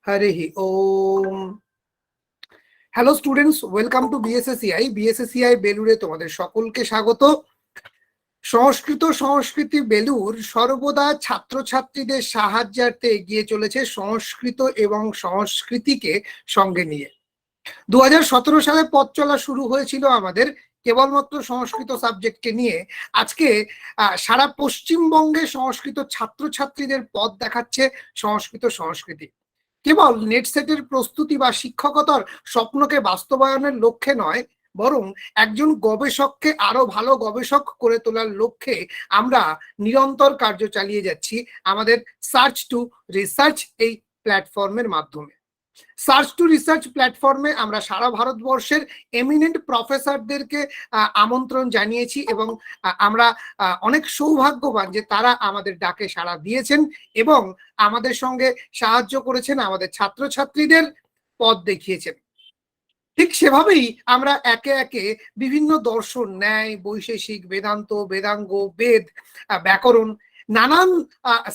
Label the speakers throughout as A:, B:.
A: Hari Om. Hello students, welcome to BSSI বেলুড়ে তোমাদের সকলকে স্বাগত। সংস্কৃত সংস্কৃতি বেলুর সর্বদা ছাত্রছাত্রীদের সাহায্যার্থে এগিয়ে চলেছে সংস্কৃত এবং সংস্কৃতিকে সঙ্গে নিয়ে। 2017 সালে পথ চলা শুরু হয়েছিল আমাদের কেবলমাত্র সংস্কৃত সাবজেক্টকে নিয়ে। আজকে সারা পশ্চিমবঙ্গে সংস্কৃত ছাত্রছাত্রীদের পথ দেখাচ্ছে সংস্কৃতি। কেবল নেট সেটের প্রস্তুতি বা শিক্ষকতার স্বপ্নকে বাস্তবায়নের লক্ষ্যে নয়, বরং একজন গবেষককে আরো ভালো গবেষক করে তোলার লক্ষ্যে আমরা নিরন্তর কার্য চালিয়ে যাচ্ছি আমাদের সার্চ টু রিসার্চ এই প্ল্যাটফর্মের মাধ্যমে। সার্চ টু রিসার্চ প্ল্যাটফর্মে আমরা সারা ভারতবর্ষের এমিনেন্ট প্রফেসরদেরকে আমন্ত্রণ জানিয়েছি এবং আমরা অনেক সৌভাগ্যবান যে তারা আমাদের ডাকে সাড়া দিয়েছেন এবং আমাদের সঙ্গে সাহায্য করেছেন, আমাদের ছাত্রছাত্রীদের পথ দেখিয়েছেন। ঠিক সেভাবেই আমরা একে একে বিভিন্ন দর্শন, ন্যায়, বৈশেষিক, বেদান্ত, বেদাঙ্গ, বেদ, ব্যাকরণ, নানান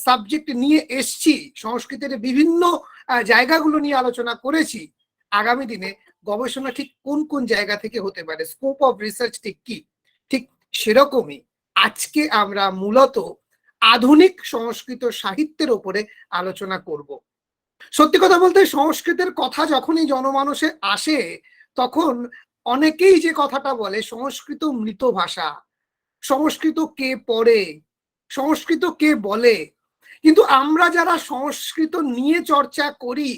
A: সাবজেক্ট নিয়ে এসছি। সংস্কৃতের বিভিন্ন জায়গাগুলো নিয়ে আলোচনা করেছি। আগামী দিনে গবেষণা ঠিক কোন কোন জায়গা থেকে হতে পারে, স্কোপ অফ রিসার্চ ঠিক কি, ঠিক সেরকমই আজকে আমরা মূলত আধুনিক সংস্কৃত সাহিত্যের উপরে আলোচনা করব। সত্যি কথা বলতে সংস্কৃতের কথা যখনই জনমানসে আসে তখন অনেকেই যে কথাটা বলে সংস্কৃত মৃত ভাষা, সংস্কৃত কে পড়ে, সংস্কৃত কে বলে। কিন্তু আমরা যারা সংস্কৃত নিয়ে চর্চা করি,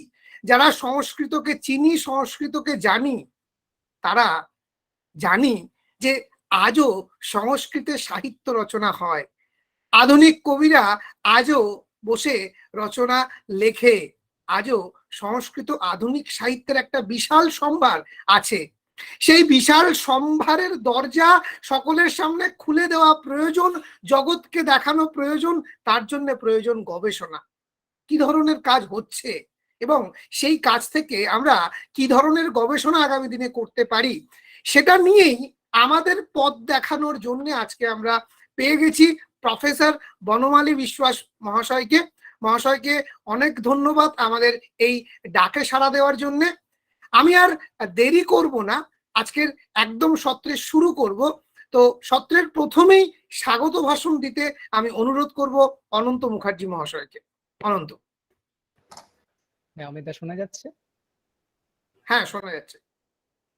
A: যারা সংস্কৃতকে চিনি, সংস্কৃতকে জানি, তারা জানি যে আজও সংস্কৃতে সাহিত্য রচনা হয়। আধুনিক কবিরা আজও বসে রচনা লেখে। আজও সংস্কৃত আধুনিক সাহিত্যের একটা বিশাল সম্ভার আছে। সেই বিশাল সম্ভারের দরজা সকলের সামনে খুলে দেওয়া প্রয়োজন, জগৎকে দেখানো প্রয়োজন। তার জন্য প্রয়োজন গবেষণা। কি ধরনের কাজ হচ্ছে এবং সেই কাজ থেকে আমরা কি ধরনের গবেষণা আগামী দিনে করতে পারি, সেটা নিয়েই আমাদের পথ দেখানোর জন্য আজকে আমরা পেয়ে গেছি প্রফেসর বনমালী বিশ্বাস মহাশয়কে অনেক ধন্যবাদ আমাদের এই ডাকে সাড়া দেওয়ার জন্য। আমি আর দেরি করব না, আজকের একদম সত্রে শুরু করব। তো সত্রের প্রথমেই স্বাগত ভাষণ দিতে আমি অনুরোধ করব অনন্ত মুখার্জি মহাশয়কে। অনন্ত।
B: অমিতা, শোনা যাচ্ছে?
A: হ্যাঁ, শোনা যাচ্ছে।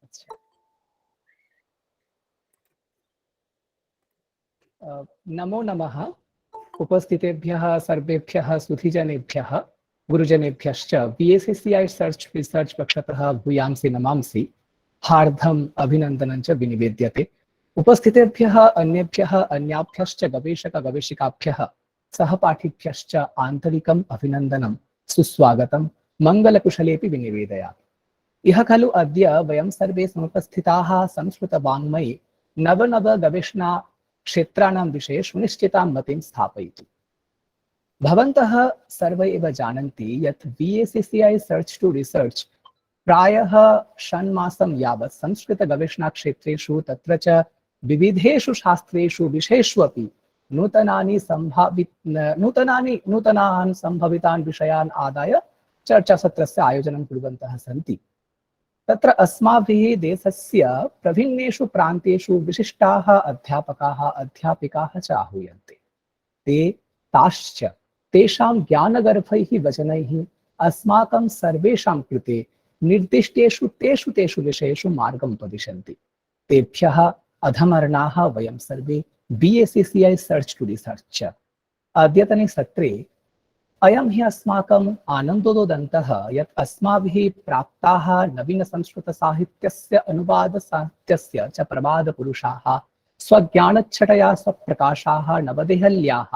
B: আচ্ছা, नमो नमः उपस्थितेभ्यः सर्वेभ्यः सुधीजनेभ्यः गुरुजनेभ्यश्च बीएसएससीआई सर्च रिसर्च पक्षतः भूयांसि नमांसि हार्दम् अभिनन्दनं च विनिवेद्यते। उपस्थितेभ्यः अन्येभ्यः अन्याभ्यश्च गवेषक गवेषिकाभ्यः सहपाठिभ्यश्च आन्तरिकम् अभिनन्दनं सुस्वागतं मङ्गलकुशलेऽपि विनिवेदयामि। इह खलु अद्य वयं सर्वे समुपस्थिताः संस्कृतवाङ्मये नव गवेषणा क्षेत्राणां विषये सुनिश्चितां मतिं स्थापयितुम्। भवन्तः सर्वे एव जानन्ति यत् बीएसएससीआई सर्च टू रिसर्च प्रायः षण्मासं यावत् संस्कृतगवेषणाक्षेत्रेषु तत्र च विविधेषु शास्त्रेषु विषयेषु अपि नूतनान् सम्भवितान् विषयान् आदाय चर्चासत्रस्य आयोजनं कुर्वन्तः सन्ति। तत्र अस्माभिः देशस्य प्रभिन्नेषु प्रान्तेषु विशिष्टाः अध्यापकाः अध्यापिकाः च आहूयन्ते। ते ताश्च तेषां ज्ञानगर्भैः वचनैः अस्माकं सर्वेषां कृते निर्दिष्टेषु तेषु विषयेषु मार्गम् उपदिशन्ति। तेभ्यः अधमर्णाः वयं सर्वे बीएसएससीआई सर्च टू रिसर्च। अद्यतने सत्रे अयं हि अस्माकम् आनन्दोदन्तः यत् अस्माभिः प्राप्ताः नवीनसंस्कृतसाहित्यस्य अनुवादसाहित्यस्य च प्रवादपुरुषाः स्वज्ञानच्छटया स्वप्रकाशाः नवदेहल्याः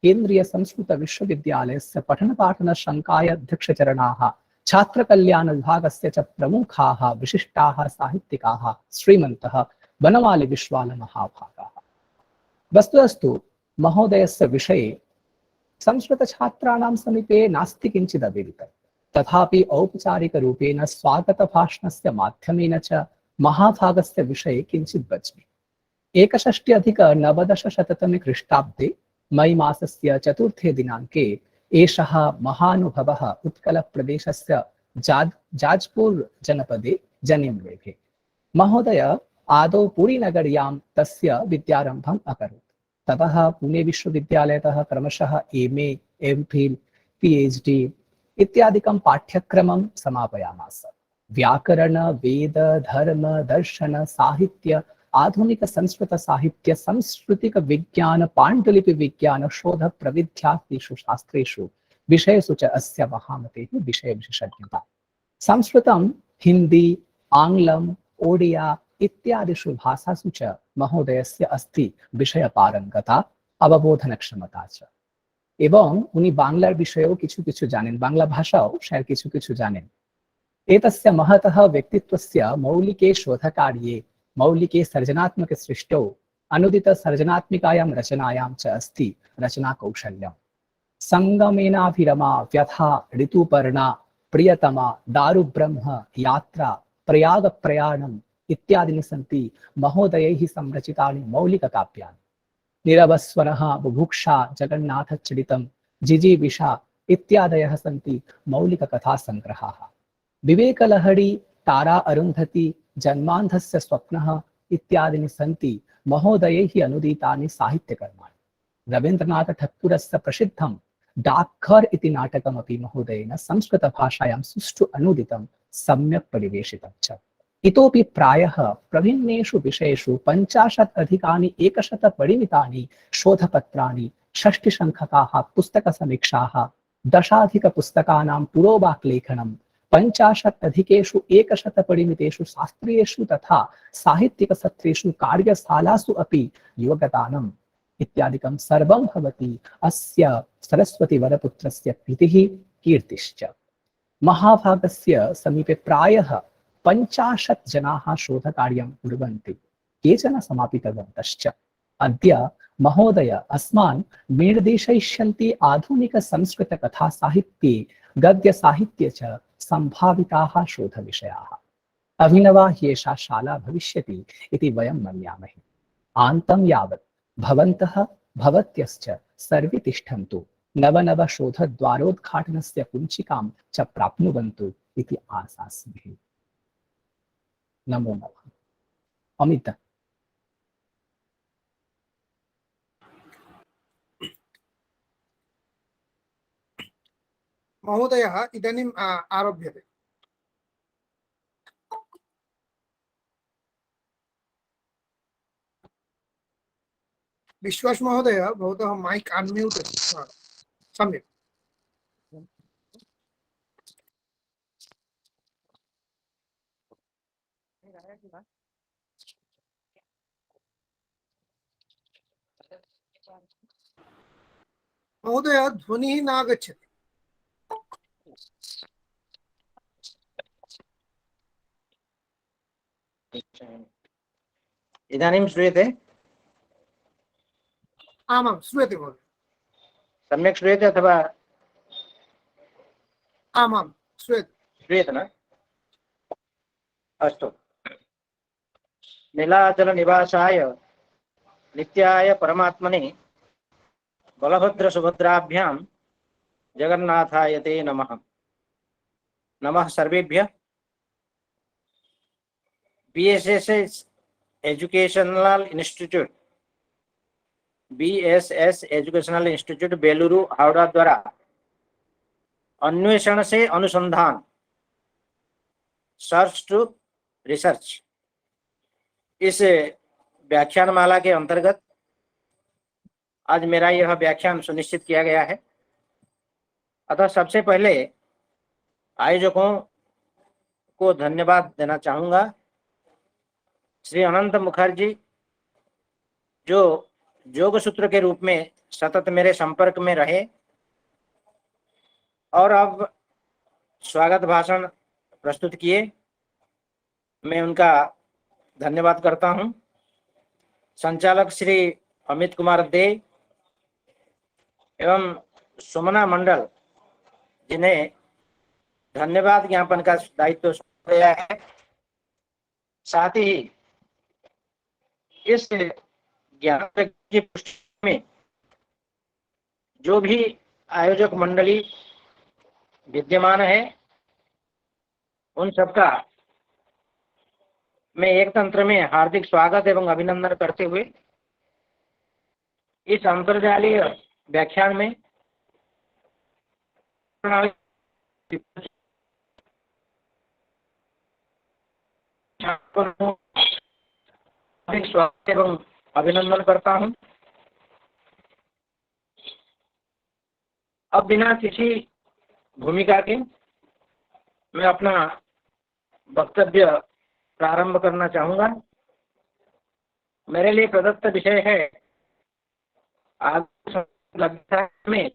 B: केन्द्रीयसंस्कृतविश्वविद्यालयस्य पठनपाठनशङ्कायाध्यक्षचरणाः छात्रकल्याणविभागस्य च प्रमुखाः विशिष्टाः साहित्यिकाः श्रीमन्तः बनमाली विश्वालमहाभागाः। वस्तुतस्तु महोदयस्य विषये संस्कृतछात्राणां समीपे नास्ति किञ्चिदविदितं, तथापि औपचारिकरूपेण स्वागतभाषणस्य माध्यमेन च महाभागस्य विषये किञ्चित् वच्मि। 61-अधिक-9-शततमे ख्रीष्टाब्दे मई मासस्य 4 दिनाङ्के एषः महानुभवः उत्कलप्रदेशस्य जाजपुर जनपदे जनिं लेभे। महोदय आदौ पुरीनगर्यां तस्य विद्यारम्भम् अकरोत्। ततः पुणे विश्वविद्यालयतः क्रमशः MA, MPhil, PhD इत्यादिकं पाठ्यक्रमं समापयामास। व्याकरण, वेद, धर्म, दर्शन, साहित्य, आधुनिक संस्कृत साहित्य, सांस्कृतिक विज्ञान, पाण्डुलिपि विज्ञान शोध प्रविध्यादिषु शास्त्रेषु विषयेषु च अस्य महामतेः विषय विशेषज्ञता। संस्कृतं, हिंदी, आङ्ग्लम्, ओडिया इत्यादिषु भाषासु च महोदयस्य अस्ति विषयपारंगता, अवबोधनक्षमता च। এবং উনি বাংলার বিষয়েও কিছু কিছু জানেন, বাংলা ভাষাও স্যার কিছু কিছু জানেন। एतस्य महतः व्यक्तित्वस्य मौलिके शोधकार्ये, मौलिके सर्जनात्मक सृष्टौ, अनुदित सर्जनात्मिकायां रचनायां च अस्ति रचनाकौशल्यम्। संगमेनाभिरमा, व्यथा, ऋतुपर्णा, प्रियतमा, दारुब्रह्म, यात्रा, प्रयागप्रयाणम् इत्यादीनि सन्ति महोदयैः संरचितानि मौलिककाव्यानि। निरवस्वरः, बुभुक्षा, जगन्नाथचरितं, जिजीविषा इत्यादयः सन्ति मौलिककथासङ्ग्रहाः। विवेकलहरी, तारा अरुन्धती, जन्मान्धस्य स्वप्नः इत्यादीनि सन्ति महोदयैः अनुदितानि साहित्यकर्माणि। रवीन्द्रनाथ ठक्कुरस्य प्रसिद्धं डाक्घर इति नाटकमपि महोदयेन संस्कृतभाषायां सुष्ठु अनुदितं, सम्यक् परिवेशितं च। इतोपि प्रायः प्रभिन्नेषु विषयेषु 50 परिमितानि शोधपत्राणि, 60 पुस्तकसमीक्षाः, 10 पुस्तकानां पुरोवाक्लेखनं, 50 परिमितेषु शास्त्रीयेषु तथा साहित्यिकसत्रेषु कार्यशालासु अपि योगदानम् इत्यादिकं सर्वं भवति अस्य सरस्वतीवरपुत्रस्य कृतिः, कीर्तिश्च। महाभागस्य समीपे प्रायः 50 जनाः शोधकार्यं कुर्वन्ति, केचन समापितवन्तश्च। अद्य महोदय अस्मान् निर्देशयिष्यन्ति आधुनिकसंस्कृतकथासाहित्ये, गद्यसाहित्ये च सम्भाविताः शोधविषयाः। अभिनवा ह्येषा शाला भविष्यति इति वयं मन्यामहे। आन्तं यावत् भवन्तः भवत्यश्च सर्वे तिष्ठन्तु, नवनवशोधद्वारोद्घाटनस्य कुञ्चिकां च प्राप्नुवन्तु इति आशास्महे। नमो नमः। अमित।
A: महोदयः इदानीम् आरभ्यते। विश्वास महोदय, भवतः माइक अनम्यूट अस्ति। सम्यक्। महोदय, ध्वनिः न आगच्छति।
C: इदानीं श्रूयते?
A: आमां श्रूयते महोदय।
C: सम्यक् श्रूयते अथवा?
A: आमां श्रूयते।
C: श्रूयते न? अस्तु। नीलाचलनिवासाय नित्याय परमात्मने बलभद्रसुभद्राभ्यां जगन्नाथाय ते नमः। नमः सर्वेभ्यः। BSS educational institute, BSS educational institute Belur Howrah द्वारा अन्वेषण से अनुसंधान, सर्च टू रिसर्च, इस व्याख्यानमाला के अंतर्गत आज मेरा यह व्याख्यान सुनिश्चित किया गया है। अतः सबसे पहले आयोजकों को धन्यवाद देना चाहूँगा। श्री अनंत मुखर्जी, जो योग सूत्र के रूप में सतत मेरे संपर्क में रहे और अब स्वागत भाषण प्रस्तुत किए, मैं उनका धन्यवाद करता हूं। संचालक श्री अमित कुमार दे एवं सुमना मंडल, जिन्हें धन्यवाद ज्ञापन का दायित्व सौंपा गया है। साथ ही इस ज्ञान की पुष्टि में जो भी आयोजक मंडली विद्यमान है, उन सबका मैं एक तंत्र में हार्दिक स्वागत एवं अभिनंदन करते हुए इस अंतर्जालीय व्याख्यान में हार्दिक स्वागत एवं अभिनंदन करता हूं। अब बिना किसी भूमिका के मैं अपना वक्तव्य प्रारंभ करना चाहूंगा। मेरे लिए प्रदत्त विषय है आधुनिक में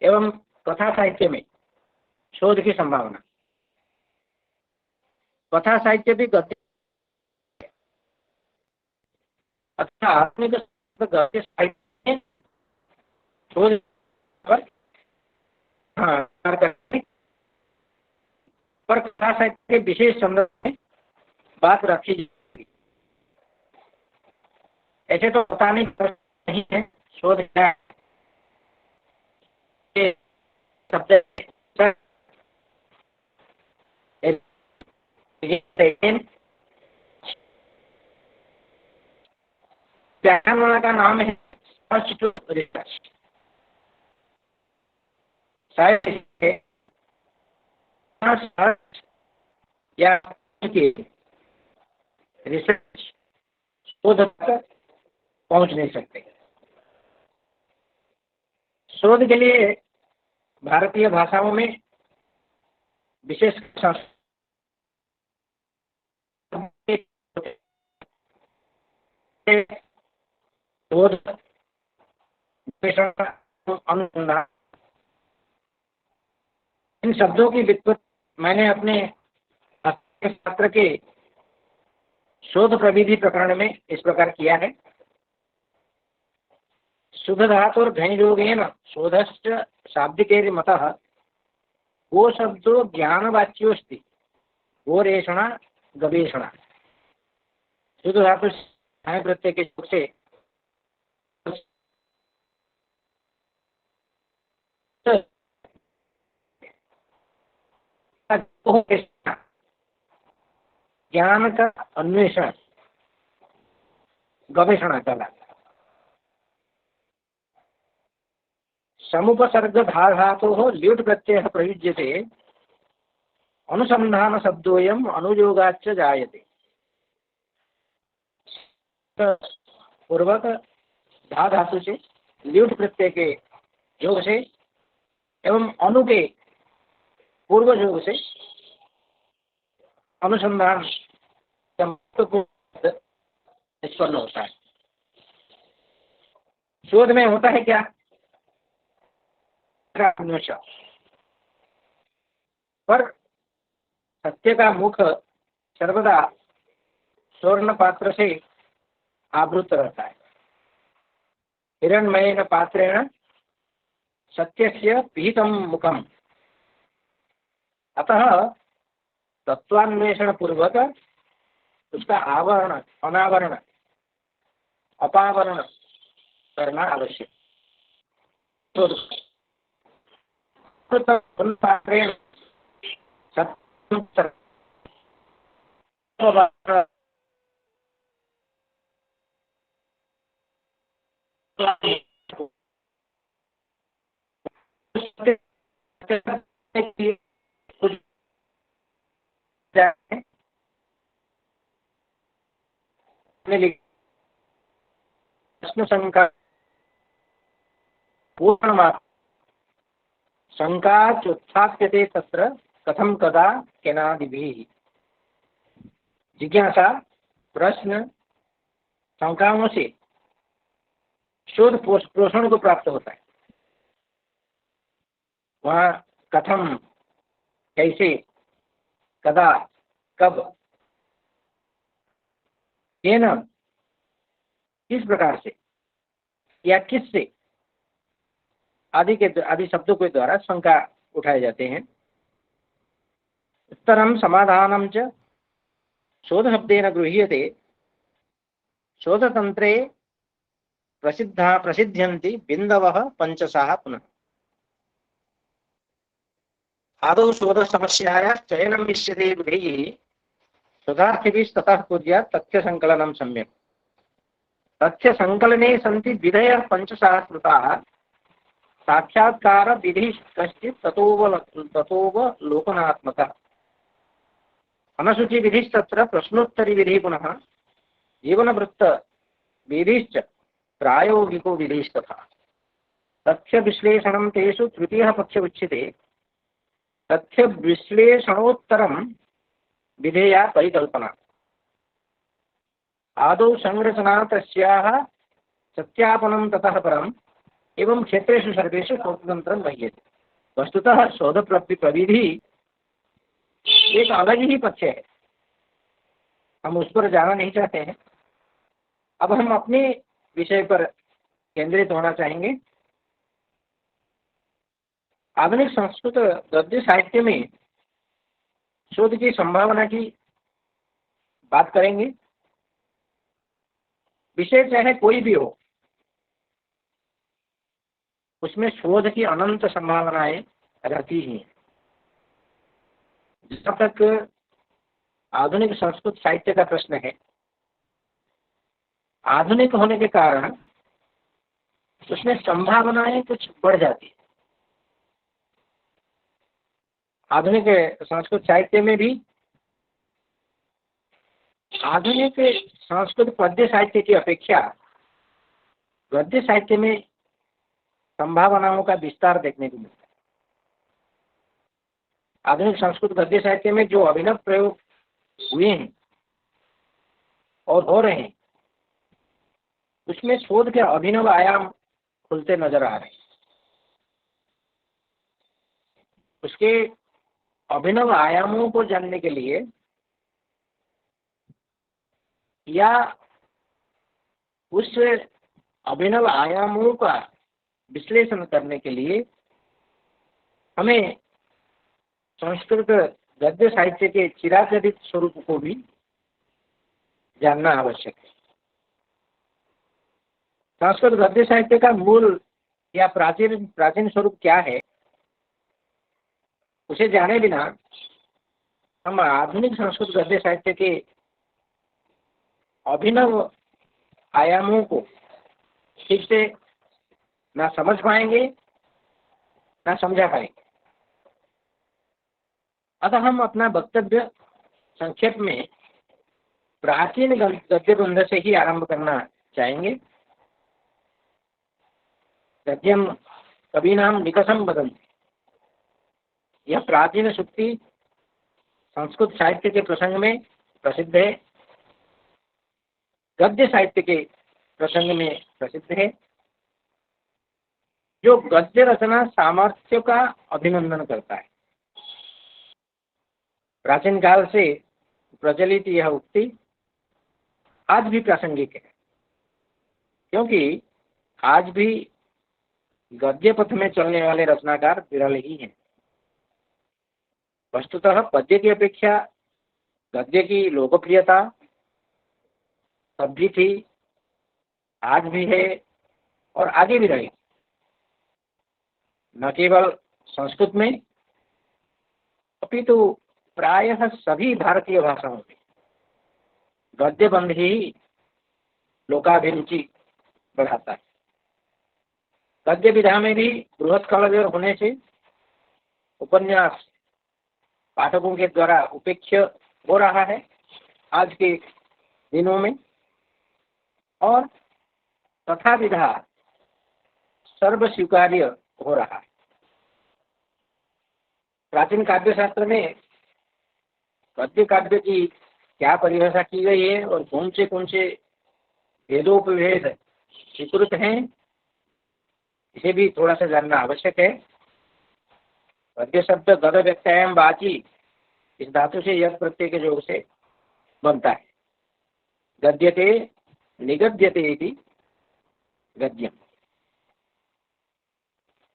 C: एवं कथा साहित्य में शोध की संभावना। कथा साहित्य भी गद्य अथवा आधुनिक गद्य साहित्य में शोध पर कथा साहित्य के विशेष संदर्भ में बात रखी जाएगी। ऐसे तो पता नहीं है शोध क्या है। व्याख्यानमाला का नाम है सर्च टू रिसर्च। या रिसर्च शोध तक पहुंच नहीं सकते। शोध के लिए भारतीय भाषाओं में विशेष शोध अनुसंधान, इन शब्दों की व्युत्पत्ति मैंने अपने छात्र के शोध प्रविधि प्रकरण में इस प्रकार किया है। शुद्ध धातुर घनिरोगेन शोधश्च शाब्दिकेर मतः वो शब्दो ज्ञानवाच्योस्ति गोरेषणा गवेषणा। शुद्ध धातु प्रत्यय के योग से ज्ञान का अन्वेषण गवेषणा कहलाता है। समुपसर्ग धातोः ल्युट् प्रत्ययः प्रयुज्यते अनुसंधान शब्दोऽयम् अनुयोगाच्च जायते। पूर्वक धातु से ल्युट् प्रत्यय के योग से एवं अनु के पूर्व योग से अनुसंधान निष्पन्न होता है। शोध में होता है क्या? पर सत्य का मुख सर्वदा स्वर्ण पात्र से आवृत रहता है। हिरण्मयेन पात्रेण सत्यस्य पिहितं मुखम। अतः तत्वान्वेषण पूर्वक उसका आवरण, अनावरण, अपावरण करना आवश्यक। पात्रेण सत्यं प्रश्न शंका पूर्णमात्र शंका चोत्थाप्यते तत्र कथम कदा केनादिभिः। जिज्ञासा, प्रश्न, शंकाओं से शोध पोषण को प्राप्त होता है। वहाँ कथम, कैसे, कदा, कब, केन, किस प्रकार से या किससे आदि शब्दों के द्वारा शंका उठाए जाते हैं। उत्तरम समाधानम च शोध शब्देन गृह्यते। शोधतंत्रे प्रसिद्ध्यन्ति बिन्दवः पंचशाः पुनः। आदौ शोधसमस्यायाः चयनं इष्यते विधेयः शोधार्थिभिस्ततः कुर्यात् तथ्यसङ्कलनं सम्यक्। तथ्यसङ्कलने सन्ति विधयः पंचशाः कृताः साक्षात्कार विधि कश्चित् ततोव लोकनात्मकः। अनुसूची विधिस्तत्र प्रश्नोत्तरी विधि पुनः जीवनवृत्त विधिश्च प्रायोगिको विधिस्तथा। तथ्य विश्लेषणं तेषु तृतीयः पक्ष उच्यते। तथ्य विश्लेषणोत्तरं विधेया परिकल्पना। आदौ संरचना तस्याः सत्यापनं ततः परम् एवं क्षेत्रेषु सर्वेषु शोधतंत्रं वह्यते। वस्तुतः शोध प्रविधि एक अलग ही पक्ष है, हम उस पर जाना नहीं चाहते हैं। अब हम अपने विषय पर केंद्रित होना चाहेंगे। आधुनिक संस्कृत गद्य साहित्य में शोध की संभावना की बात करेंगे। विषय चाहे कोई भी हो, उसमें शोध की अनंत संभावनाएं रहती ही हैं। जहाँ तक आधुनिक संस्कृत साहित्य का प्रश्न है, आधुनिक होने के कारण उसमें संभावनाएं कुछ बढ़ जाती है। आधुनिक संस्कृत साहित्य में भी आधुनिक संस्कृत पद्य साहित्य की अपेक्षा गद्य साहित्य में संभावनाओं का विस्तार देखने को मिलता है। आधुनिक संस्कृत गद्य साहित्य में जो अभिनव प्रयोग हुए हैं और हो रहे हैं, उसमें शोध के अभिनव आयाम खुलते नजर आ रहे हैं। उसके अभिनव आयामों को जानने के लिए या उस अभिनव आयामों का विश्लेषण करने के लिए हमें संस्कृत गद्य साहित्य के चिराचरित स्वरूप को भी जानना आवश्यक है। संस्कृत गद्य साहित्य का मूल या प्राचीन स्वरूप क्या है, उसे जाने बिना हम आधुनिक संस्कृत गद्य साहित्य के अभिनव आयामों को ठीक से ना समझ पाएंगे, ना समझा पाएंगे। अतः हम अपना वक्तव्य संक्षेप में प्राचीन गद्य बंध से ही आरंभ करना चाहेंगे। गद्यम कवीनाम निकषम वदन्ति, यह प्राचीन सूक्ति संस्कृत साहित्य के प्रसंग में प्रसिद्ध है, गद्य साहित्य के प्रसंग में प्रसिद्ध है, जो गद्य रचना सामर्थ्य का अभिनंदन करता है। प्राचीन काल से प्रचलित यह उक्ति आज भी प्रासंगिक है, क्योंकि आज भी गद्य पथ में चलने वाले रचनाकार विरल ही हैं। वस्तुतः पद्य की अपेक्षा गद्य की लोकप्रियता तब भी थी, आज भी है और आगे भी रहेगी। न केवल संस्कृत में अपितु प्रायः सभी भारतीय भाषाओं में गद्य बंध ही लोकाभिरुचि बढ़ाता है। गद्य विधा में भी बृहत् काव्य होने से उपन्यास पाठकों के द्वारा उपेक्ष हो रहा है आज के दिनों में, और तथा विधा सर्व स्वीकार्य हो रहा है। प्राचीन काव्य शास्त्र में गद्य काव्य की क्या परिभाषा की गई है और कौन से भेदोपभेद स्वीकृत हैं, इसे भी थोड़ा सा जानना आवश्यक है। गद्य शब्द गद व्यक्तायाम वाची इस धातु से यद प्रत्यय के योग से बनता है। गद्यते निगद्यते इति गद्यम।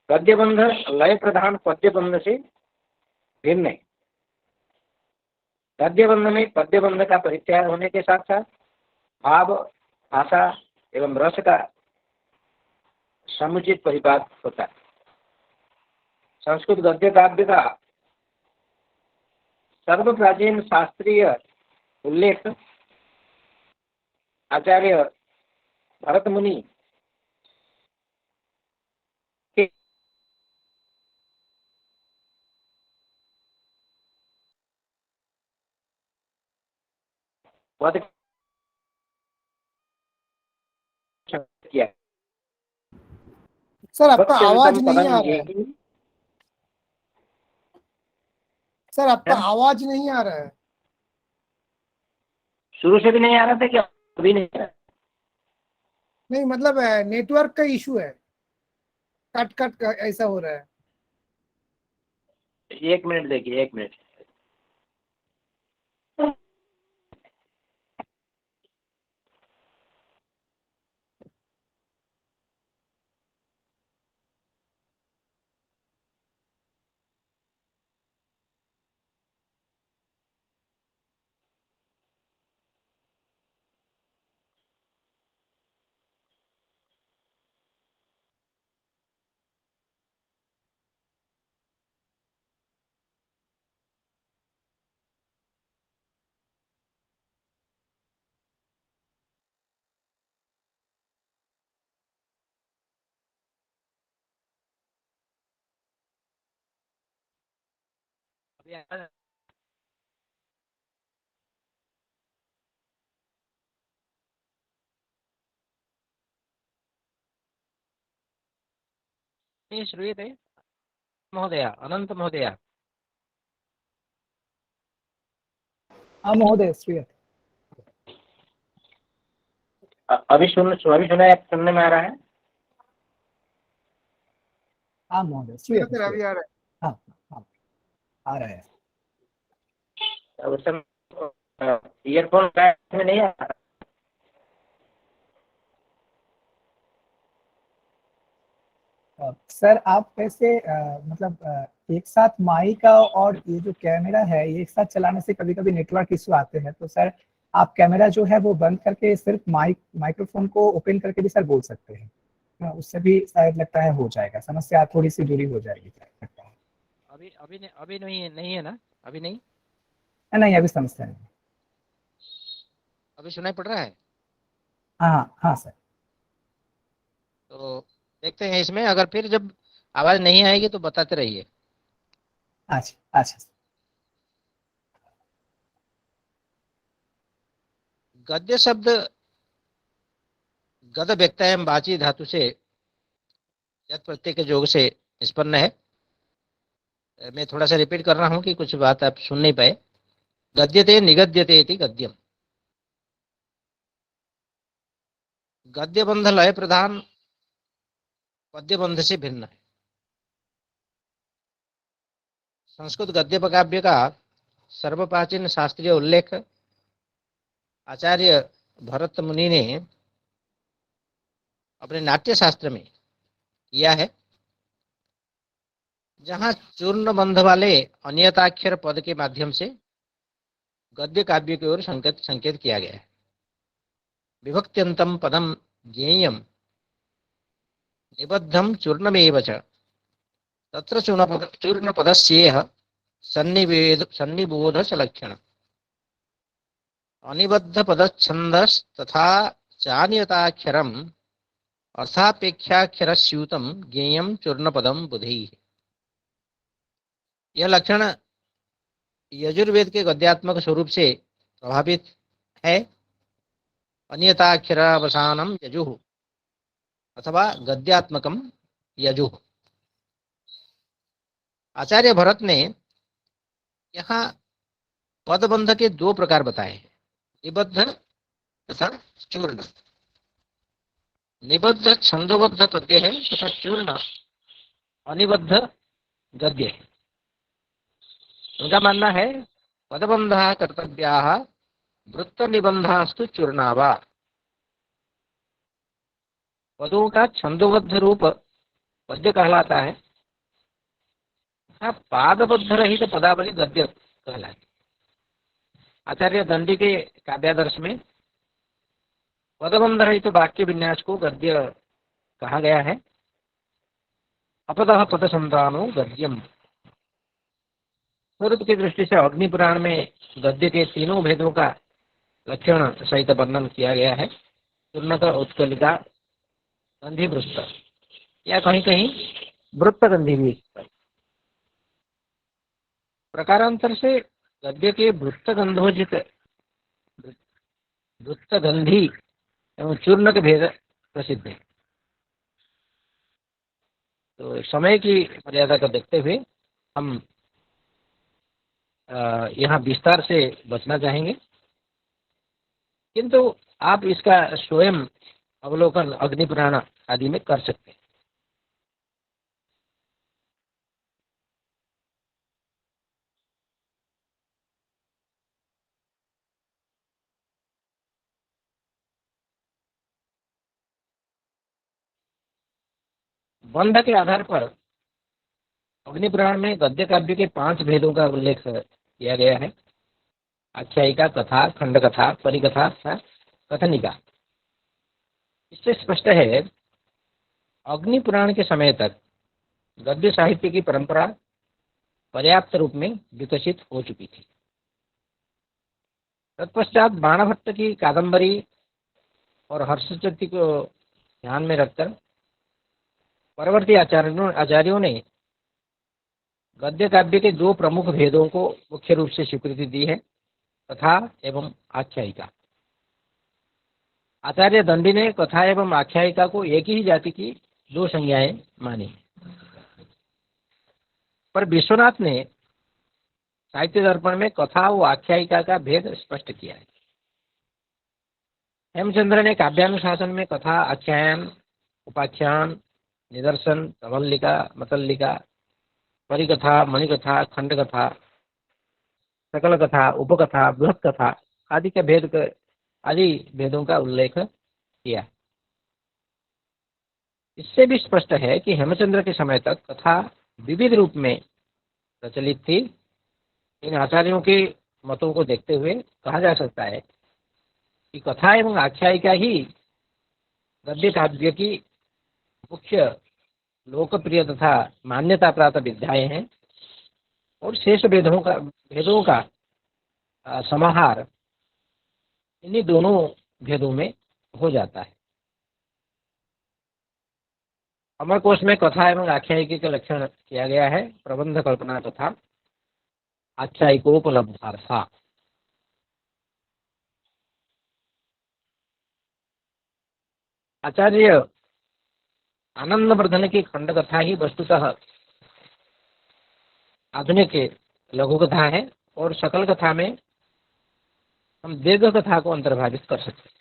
C: गद्यबंध लय प्रधान पद्यबंध से भिन्न है। गद्यबंध में पद्यबंध का परित्याग होने के साथ साथ भाव, भाषा एवं रस का समुचित परिपाक होता है। संस्कृत गद्य काव्य का सर्व प्राचीन शास्त्रीय उल्लेख आचार्य भरत मुनि के वध किया।
A: सर आपका आवाज
C: भक्त्यंतम
A: नहीं
C: पदम
A: आ रहा है।
C: गेहि।
A: सर आपका आवाज नहीं आ रहा है।
C: शुरू से भी नहीं आ रहा था क्या? अभी नहीं आ रहा?
A: नहीं मतलब नेटवर्क का इशू है, कट कट ऐसा हो रहा है।
C: एक मिनट देखिए, एक मिनट। अभी आ रहा है? नहीं श्रूयते महोदय, अनंत महोदय।
B: हाँ महोदय श्रूयते।
C: अभी सुना है, सुनने में आ रहा है?
B: हाँ महोदय श्रूयते
A: सर अभी
B: श्रूयते।
A: आ रहा है।
B: हाँ हाँ आ रहा है।
C: उस समय ईयरफोन में नहीं आ रहा।
B: सर आप कैसे मतलब एक साथ माइक और ये जो कैमरा है ये एक साथ चलाने से कभी कभी नेटवर्क इशू आते हैं, तो सर आप कैमरा जो है वो बंद करके सिर्फ माइक्रोफोन को ओपन करके भी सर बोल सकते हैं। उससे भी शायद लगता है हो जाएगा, समस्या थोड़ी सी दूरी हो जाएगी लगता है।
C: अभी नहीं है ना? अभी नहीं?
B: नहीं अभी समस्या नहीं।
C: अभी सुनाई पड़ रहा है?
B: हाँ हाँ सर।
C: तो देखते हैं इसमें, अगर फिर जब आवाज नहीं आएगी तो बताते रहिए।
B: अच्छा अच्छा।
C: गद्य शब्द गद व्यक्तायम बाची धातु से यत् प्रत्यय के योग से निष्पन्न है। मैं थोड़ा सा रिपीट कर रहा हूँ कि कुछ बात आप सुन नहीं पाए। गद्यते निगद्यते इति गद्यम। गद्य बंध लय प्रधान पद्य बंध से भिन्न है। संस्कृत गद्य काव्य का सर्वप्राचीन शास्त्रीय उल्लेख आचार्य भरत मुनि ने अपने नाट्य शास्त्र में किया है, जहां चूर्ण बंध वाले अनियताक्षर पद के माध्यम से गद्य काव्य की ओर संकेत किया गया है। विभक्त्यंतम पदम ज्ञेयम निबद्धम चूर्णमेव च तत्र चूर्ण पदस्येह सन्निबोध च लक्षण। अनिबद्ध पदच्छंदस तथा चानियताक्षरम अर्थापेक्षाक्षरस्यूतम ज्ञेयम चूर्ण पदम बुधि। यह लक्षण यजुर्वेद के गद्यात्मक स्वरूप से प्रभावित है। अनियताक्षरावसानम यजुः अथवा गद्यात्मकम यजुः। आचार्य भरत ने यहाँ पदबंध के दो प्रकार बताए हैं, निबद्ध तथा चूर्ण। निबद्ध छंदोबद्ध पद्य है तथा चूर्ण अनिबद्ध गद्य है। उनका मानना है पदबंध कर्तव्या वृत्त निबंधास्तु चूर्णावा। पदों का छंदोबद्ध रूप पद्य कहलाता है, पादबद्ध रहित पदावली गद्य कहलाती। आचार्य दंडी के काव्यादर्श में पदबंध रहित वाक्य विन्यास को गद्य कहा गया है। अपतः पदसंतानो गद्यम। स्वरूप की दृष्टि से अग्नि पुराण में गद्य के तीनों भेदों का लक्षण सहित वर्णन किया गया है। उन्नत, उत्कलिका, गंधी वृत्त, या कहीं कहीं वृत्त गंधी भी। प्रकारांतर से गद्य के वृत्त गंधोजित, वृत्त गंधी एवं चूर्ण के भेद प्रसिद्ध है। तो समय की मर्यादा को देखते हुए हम यहाँ विस्तार से बचना चाहेंगे, किंतु आप इसका स्वयं अवलोकन अग्नि पुराण आदि में कर सकते हैं। बंध के आधार पर अग्नि पुराण में गद्य काव्य के 5 भेदों का उल्लेख किया गया है। आख्यायिका, कथा, खंड कथा, परिकथा तथा कथनिका। इससे स्पष्ट है अग्नि पुराण के समय तक गद्य साहित्य की परंपरा पर्याप्त रूप में विकसित हो चुकी थी। तत्पश्चात बाणभट्ट की कादंबरी और हर्षचरित को ध्यान में रखकर परवर्ती आचार्यों ने गद्य काव्य के 2 प्रमुख भेदों को मुख्य रूप से स्वीकृति दी है, कथा एवं आख्यायिका। आचार्य दंडी ने कथा एवं आख्यायिका को एक ही जाति की 2 संज्ञाएं मानी, पर विश्वनाथ ने साहित्य दर्पण में कथा व आख्यायिका का भेद स्पष्ट किया है। हेमचंद्र ने काव्यानुशासन में कथा, आख्यान, उपाख्यान, निदर्शन, प्रबंधिका, मतल्लिका, परिकथा, मणिकथा, खंड कथा, सकल कथा, उपकथा, बृहत कथा आदि भेदों का उल्लेख किया। इससे भी स्पष्ट है कि हेमचंद्र के समय तक कथा विविध रूप में प्रचलित थी। इन आचार्यों के मतों को देखते हुए कहा जा सकता है कि कथा एवं आख्यायिका ही गद्य काव्य की मुख्य लोकप्रिय तथा मान्यता प्राप्त विद्याएं हैं और शेष भेदों का समाहार इन्हीं दोनों भेदों में हो जाता है। अमरकोश में कथा एवं आख्यायिकी का लक्षण किया गया है। प्रबंध, कल्पना तथा आख्यायिकोपलब्धार्था। आचार्य आनंदवर्धन की खंड कथा ही वस्तुतः आधुनिक लघु कथा है और सकल कथा में हम दीर्घ कथा को अंतर्भावित कर सकते हैं।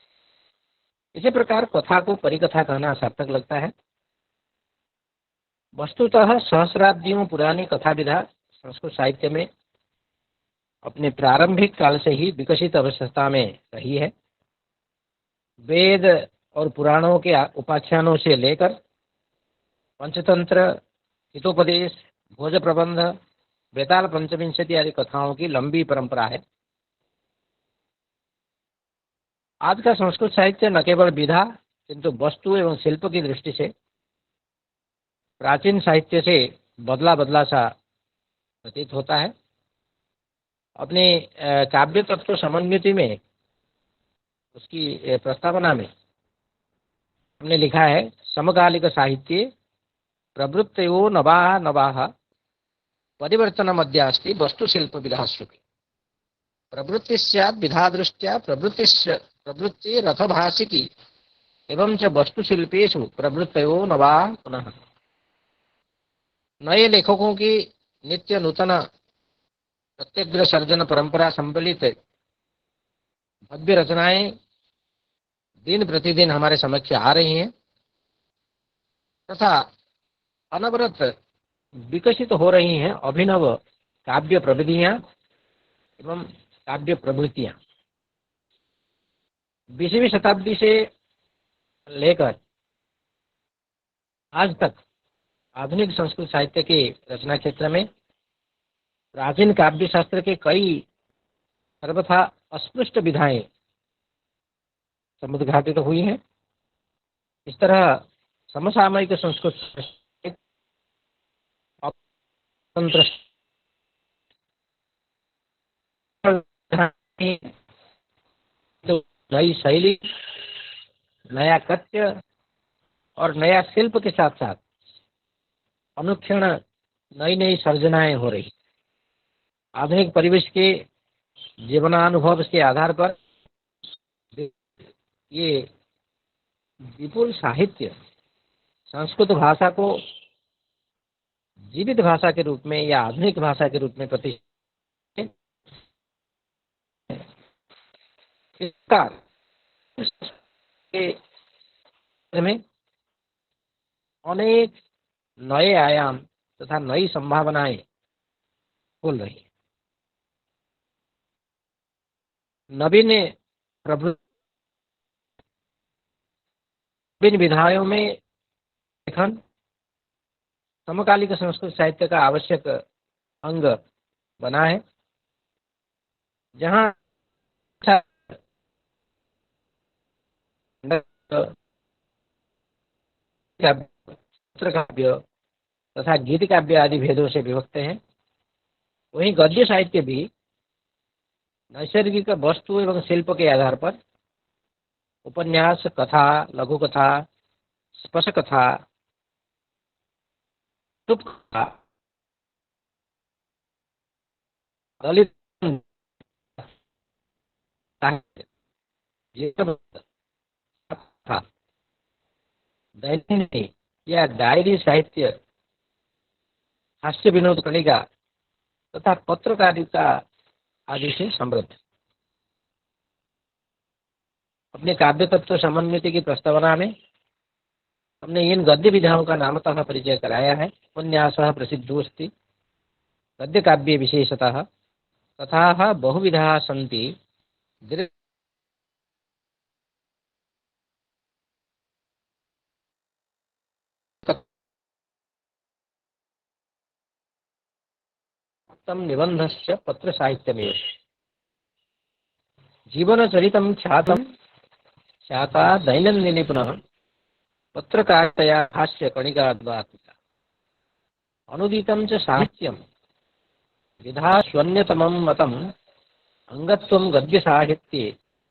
C: इसी प्रकार कथा को परिकथा कहना सार्थक लगता है। वस्तुतः सहस्राब्दियों पुरानी कथा विधा संस्कृत साहित्य में अपने प्रारंभिक काल से ही विकसित अवस्था में रही है। वेद और पुराणों के उपाख्यानों से लेकर पंचतंत्र, हितोपदेश, भोज प्रबंध, बेताल पंचविंशति आदि कथाओं की लंबी परंपरा है। आज का संस्कृत साहित्य न केवल विधा किंतु वस्तु एवं शिल्प की दृष्टि से प्राचीन साहित्य से बदला बदला सा प्रतीत होता है। अपने काव्य तत्व समन्विति में उसकी प्रस्तावना में हमने लिखा है, समकालिक साहित्य प्रवृत्तयो नवाः नवाः परिवर्तनमद्यास्ति वस्तुशिल्प विधाश्रुति। प्रवृत्ति स्यात् विधादृष्ट्या प्रवृत्ति रथभाषिकी एवं च वस्तुशिल्पेषु प्रवृत्तयो नवाः पुनः। नए लेखकों की नित्य नूतन प्रत्यग्र सर्जन परंपरा संबलित भव्य रचनाएं दिन प्रतिदिन हमारे समक्ष आ रही हैं तथा अनवरत विकसित हो रही हैं अभिनव काव्य प्रविधियां एवं काव्य प्रवृत्तियां। 20वीं शताब्दी से लेकर आज तक आधुनिक संस्कृत साहित्य के रचना क्षेत्र में प्राचीन काव्य शास्त्र के कई सर्वथा अस्पृष्ट विधाएं समुद्घाटित हुई हैं। इस तरह समसामयिक संस्कृत तंत्र नई शैली, नया कथ्य और नया शिल्प के साथ साथ अनुक्षण नई नई सर्जनाएं हो रही। आधुनिक परिवेश के जीवनानुभव के आधार पर ये विपुल साहित्य संस्कृत भाषा को जीवित भाषा के रूप में या आधुनिक भाषा के रूप में प्रतिष्ठित में अनेक नए आयाम तथा नई संभावनाएं खुल रही। नवीन विभिन्न विधाओं में लेखन समकालिक संस्कृत साहित्य का आवश्यक अंग बना है, जहाँ काव्य तथा गीत काव्य आदि भेदों से विभक्त हैं, वहीं गद्य साहित्य भी नैसर्गिक वस्तु एवं शिल्प के आधार पर उपन्यास, कथा, लघु कथा, स्पर्श कथा, टुप कथा, दलित दैनिक या डायरी साहित्य, हास्य विनोद कणिका तथा पत्रकारिता आदि से समृद्ध। अपने काव्य तत्व समन्वित की प्रस्तावना में हमने इन गद्य विधाओं का नामतः परिचय कराया है। उपन्यासः प्रसिद्धोऽस्ति, गद्य काव्ये विशेषतः कथाः बहुविधाः सन्ति, निबंधश्च पत्र साहित्यमेव। जीवनचरितं ख्यातं ख्याता दैनन्दिनी पुनः पत्रकारितया हास्य कणिकाद्वातिका। अनुदितं च साहित्यं विधा स्वन्यतमं मतम् अंगत्वं गद्य साहित्ये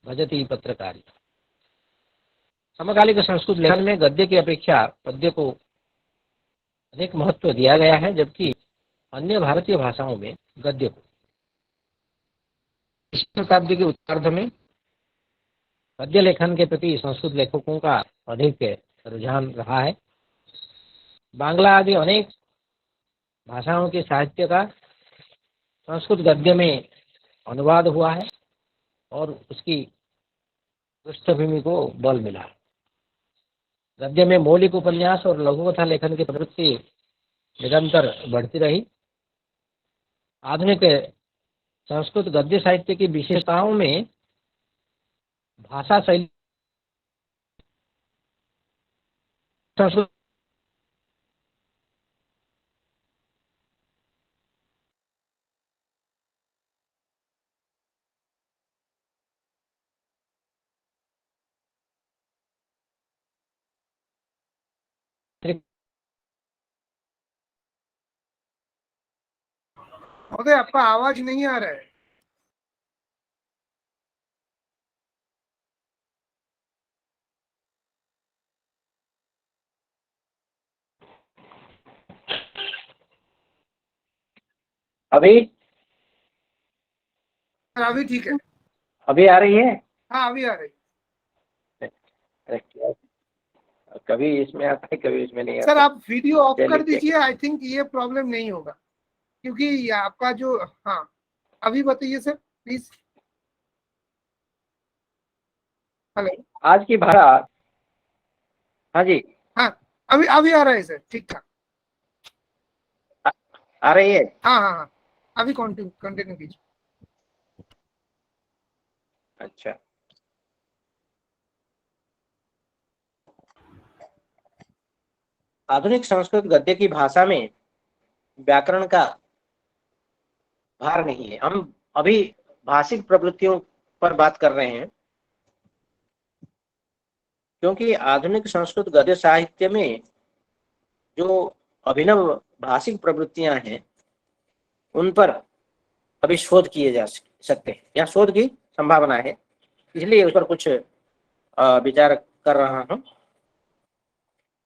C: भजती पत्रकारिता। समकालिक संस्कृत लेखन में गद्य की अपेक्षा पद्य को अधिक महत्व दिया गया है, जबकि अन्य भारतीय भाषाओं में गद्य को। कृष्ण काव्य के उत्तरार्ध में गद्य लेखन के प्रति संस्कृत लेखकों का अधिक रुझान रहा है। बांग्ला आदि अनेक भाषाओं के साहित्य का संस्कृत गद्य में अनुवाद हुआ है और उसकी पृष्ठभूमि को बल मिला। गद्य में मौलिक उपन्यास और लघु कथा लेखन की प्रवृत्ति निरंतर बढ़ती रही। आधुनिक संस्कृत गद्य साहित्य की विशेषताओं में भाषा शैली संस्कृत
A: महोदय आपका आवाज नहीं आ रहा है।
C: अभी
A: अभी ठीक है।
C: अभी आ रही है?
A: हाँ अभी आ रही।
C: कभी इसमें आता है, कभी इसमें नहीं आता।
A: सर आप वीडियो ऑफ कर
C: चलिए,
A: दीजिए, आई थिंक ये प्रॉब्लम नहीं होगा, क्योंकि ये आपका जो, हाँ अभी बताइए सर प्लीज। हेलो,
C: आज की भाषा, हाँ जी,
A: हाँ अभी अभी आ रहा है सर, ठीक ठाक
C: आ रही है।
A: हाँ हाँ हाँ अभी कंटिन्यू कीजिए।
C: अच्छा, आधुनिक संस्कृत गद्य की भाषा में व्याकरण का भार नहीं है। हम अभी भाषिक प्रवृत्तियों पर बात कर रहे हैं, क्योंकि आधुनिक संस्कृत गद्य साहित्य में जो अभिनव भाषिक प्रवृत्तियां हैं उन पर अभी शोध किए जा सकते हैं, या शोध की संभावना है, इसलिए उस पर कुछ विचार कर रहा हूं।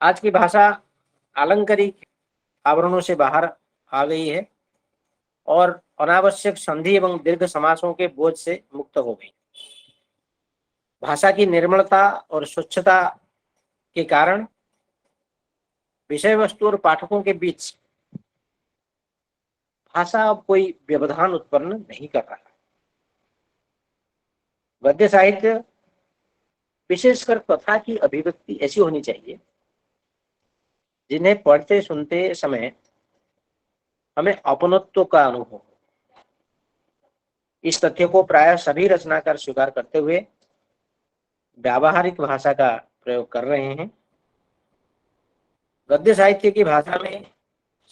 C: आज की भाषा आलंकारिक आवरणों से बाहर आ गई है और अनावश्यक संधि एवं दीर्घ समासों के बोझ से मुक्त हो गई। भाषा की निर्मलता और स्वच्छता के कारण विषय वस्तु और पाठकों के बीच भाषा अब कोई व्यवधान उत्पन्न नहीं कर रहा। गद्य साहित्य, विशेषकर कथा की अभिव्यक्ति ऐसी होनी चाहिए जिन्हें पढ़ते सुनते समय हमें अपनत्व का अनुभव हो। इस तथ्य को प्राय सभी रचनाकार स्वीकार करते हुए व्यावहारिक भाषा का प्रयोग कर रहे हैं। गद्य साहित्य की भाषा में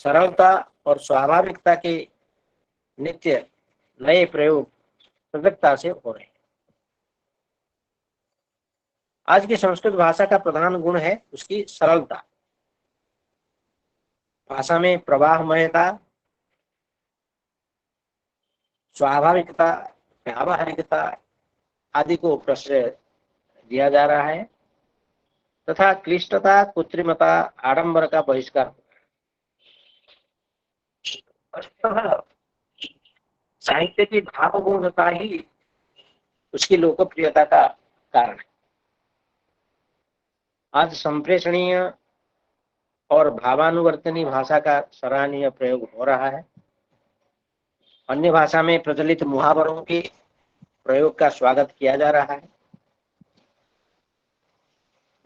C: सरलता और स्वाभाविकता के नित्य नए प्रयोग सजगता से हो रहे हैं। आज की संस्कृत भाषा का प्रधान गुण है उसकी सरलता। भाषा में प्रवाहमयता, स्वाभाविकता, व्यावहारिकता आदि को प्रश्रय दिया जा रहा है तथा क्लिष्टता, कृत्रिमता, आडंबर का बहिष्कार। साहित्य की भावपूर्णता ही उसकी लोकप्रियता का कारण है। आज संप्रेषणीय और भावानुवर्तनी भाषा का सराहनीय प्रयोग हो रहा है। अन्य भाषा में प्रचलित मुहावरों के प्रयोग का स्वागत किया जा रहा है।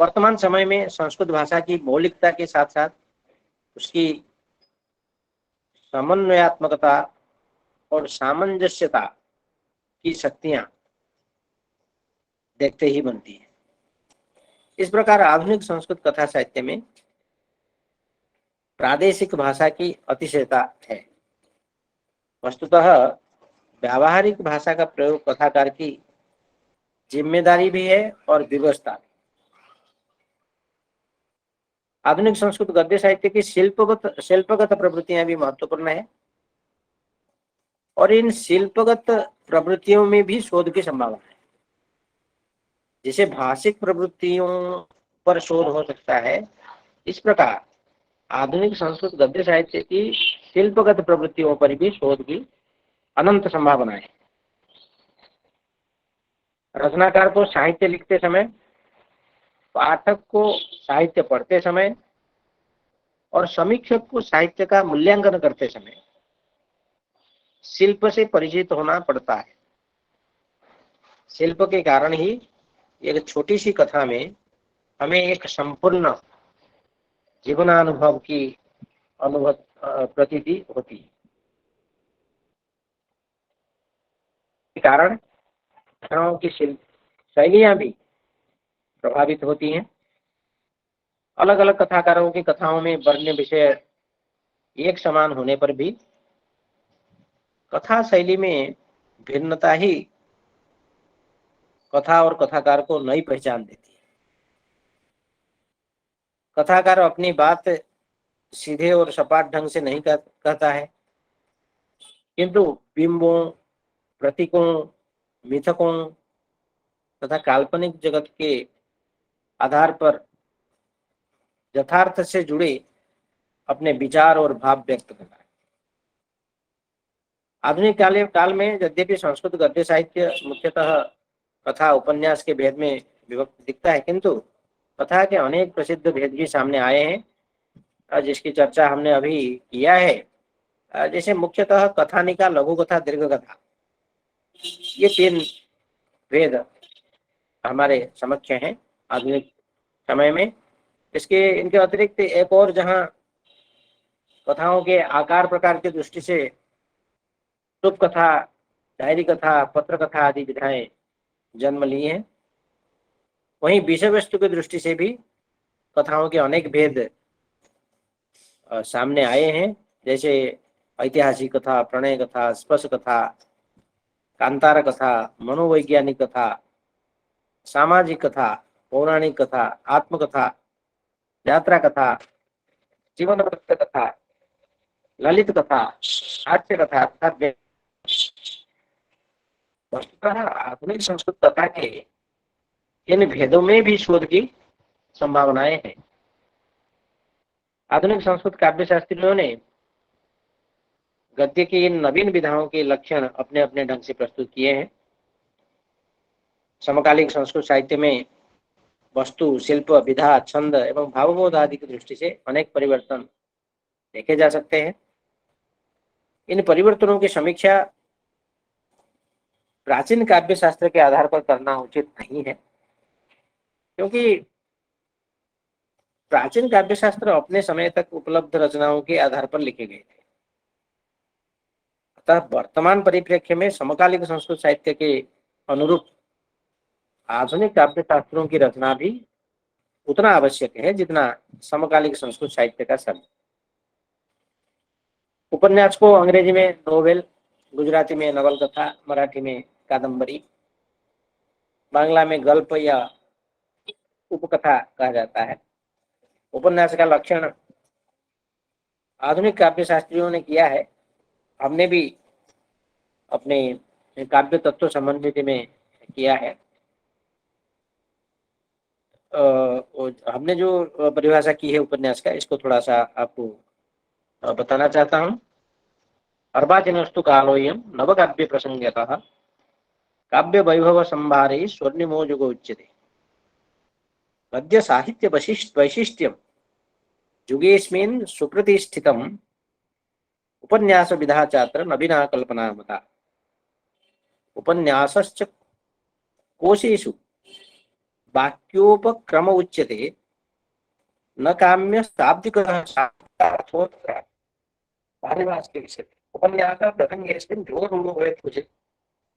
C: वर्तमान समय में संस्कृत भाषा की मौलिकता के साथ साथ उसकी समन्वयात्मकता और सामंजस्यता की शक्तियां देखते ही बनती है। इस प्रकार आधुनिक संस्कृत कथा साहित्य में प्रादेशिक भाषा की अतिशयता है। वस्तुतः व्यावहारिक भाषा का प्रयोग कथाकार की जिम्मेदारी भी है और व्यवस्था। आधुनिक संस्कृत गद्य साहित्य की शिल्पगत प्रवृत्तियां भी महत्वपूर्ण है और इन शिल्पगत प्रवृत्तियों में भी शोध की संभावना है। जिसे भाषिक प्रवृत्तियों पर शोध हो सकता है, इस प्रकार आधुनिक संस्कृत गद्य साहित्य की शिल्पगत प्रवृत्तियों पर भी शोध की अनंत संभावना है। रचनाकार को साहित्य लिखते समय, पाठक को साहित्य पढ़ते समय और समीक्षक को साहित्य का मूल्यांकन करते समय शिल्प से परिचित होना पड़ता है। शिल्प के कारण ही एक छोटी सी कथा में हमें एक संपूर्ण जीवनानुभव की प्रतीति होती है। के कारण कथाओं की शैलियां भी प्रभावित होती हैं। अलग अलग कथाकारों की कथाओं में वर्ण्य विषय एक समान होने पर भी कथा शैली में भिन्नता ही कथा और कथाकार को नई पहचान देती है। कथाकार अपनी बात सीधे और सपाट ढंग से नहीं कहता है, किंतु बिंबों, प्रतीकों, मिथकों तथा काल्पनिक जगत के आधार पर यथार्थ से जुड़े अपने विचार और भाव व्यक्त करता है। आधुनिक काल में यद्यपि संस्कृत गद्य साहित्य मुख्यतः कथा उपन्यास के भेद में विभक्त दिखता है, किंतु कथा के अनेक प्रसिद्ध भेद भी सामने आए हैं जिसकी चर्चा हमने अभी किया है। जैसे मुख्यतः कथानिका, लघु कथा, दीर्घ कथा, ये 3 भेद हमारे समक्ष हैं आधुनिक समय में। इनके अतिरिक्त एक और जहां कथाओं के आकार प्रकार की दृष्टि से शुभ कथा, डायरी कथा, पत्र कथा आदि विधाएं जन्म ली हैं, वहीं विषय वस्तु की दृष्टि से भी कथाओं के अनेक भेद सामने आए हैं। जैसे ऐतिहासिक कथा, प्रणय कथा, स्पर्श कथा, कांतार कथा, मनोवैज्ञानिक कथा, सामाजिक कथा, पौराणिक कथा, आत्मकथा, यात्रा कथा, जीवन वृत्त कथा, ललित कथा, हास्य कथा अर्थात वस्तुतः आधुनिक संस्कृत कथा के इन भेदों में भी शोध की संभावनाएं हैं। आधुनिक संस्कृत काव्य शास्त्रियों ने गद्य की इन नवीन विधाओं के लक्षण अपने अपने ढंग से प्रस्तुत किए हैं। समकालीन संस्कृत साहित्य में वस्तु, शिल्प, विधा, छंद एवं भावबोध आदि की दृष्टि से अनेक परिवर्तन देखे जा सकते हैं। इन परिवर्तनों की समीक्षा प्राचीन काव्य शास्त्र के आधार पर करना उचित नहीं है, क्योंकि प्राचीन काव्य शास्त्र अपने समय तक उपलब्ध रचनाओं के आधार पर लिखे गए थे। अतः वर्तमान परिप्रेक्ष्य में समकालीन संस्कृत साहित्य के अनुरूप आधुनिक काव्य शास्त्रों की रचना भी उतना आवश्यक है जितना समकालीन संस्कृत साहित्य का समय। उपन्यास को अंग्रेजी में नोवेल, गुजराती में नवल कथा, मराठी में कादम्बरी, बांग्ला में गल्प या उपकथा कहा जाता है। उपन्यास का लक्षण आधुनिक काव्य शास्त्रियों ने किया है, हमने भी अपने काव्य तत्व संबंधित में किया है। हमने जो परिभाषा की है उपन्यास का, इसको थोड़ा सा आपको बताना चाहता हूँ। अर्वाचीनस्तु कालोऽयं नवकाव्य प्रसंगतः काव्य वैभव संभारे स्वर्णिमो युगो उच्यते। गद्य साहित्य वैशिष्ट्यं युगेस्मिन् सुप्रतिष्ठितम् उपन्यास विधा चात्र नवीना कल्पना मता। उपन्यासश्च कोशेषु वाक्योपक्रम उच्यते, न काम्य शाब्दिकः शाब्दार्थोऽत्र पारिभाषिकः। उपन्यासः प्रसंगेऽस्मिन् जो रूढो भवेत् क्वचित्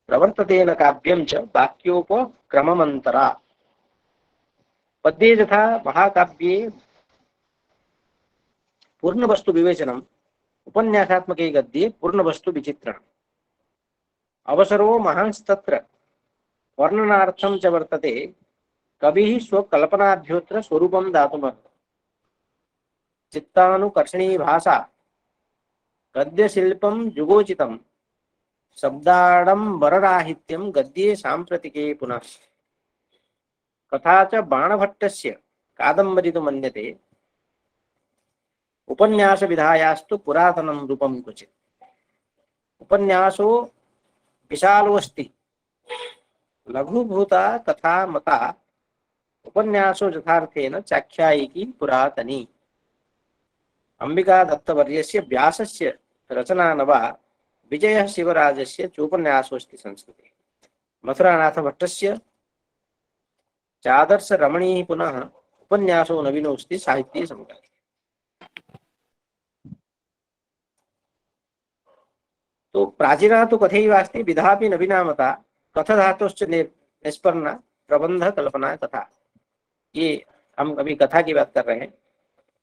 C: प्रवर्तते न काव्यं च वाक्योपक्रममन्तरा। पद्ये तथा महाकाव्ये पूर्ण वस्तु विवेचनम्, उपन्यासात्मके गद्ये पूर्ण वस्तु विचित्रणम्। अवसरो महांस्तत्र वर्णनार्थं च वर्तते, कविः स्वकल्पनाभ्योऽत्र स्वरूपं दातुमर्हति। चित्तानुकर्षणी भाषा गद्यशिल्पं जुगोचितं, शब्दाडंबरराहित्यं गद्ये सांप्रतिके पुनः। कथा च बाणभट्टस्य कादम्बरी तु मन्यते, उपन्यास विधायास्तु पुरातनं रूपं क्वचित्। उपन्यासो विशालोऽस्ति लघुभूता कथा मता, उपन्यासो यथार्थेन चाख्यायिकी पुरातनी। अंबिका दत्तवर्यस्य व्यासस्य रचना नवा, विजयः शिवराजस्य चोपन्यासोऽस्ति संस्कृते। मथुरानाथ भट्टस्य चादर्श रमणीः पुनः उपन्यासो नवीनोऽस्ति साहित्ये समकालीने। तो प्राचीना तो कथैवास्ति विधापि नवीना मता, कथ धातुश्च निष्पन्ना प्रबंध कल्पना कथा। ये हम अभी कथा की बात कर रहे हैं।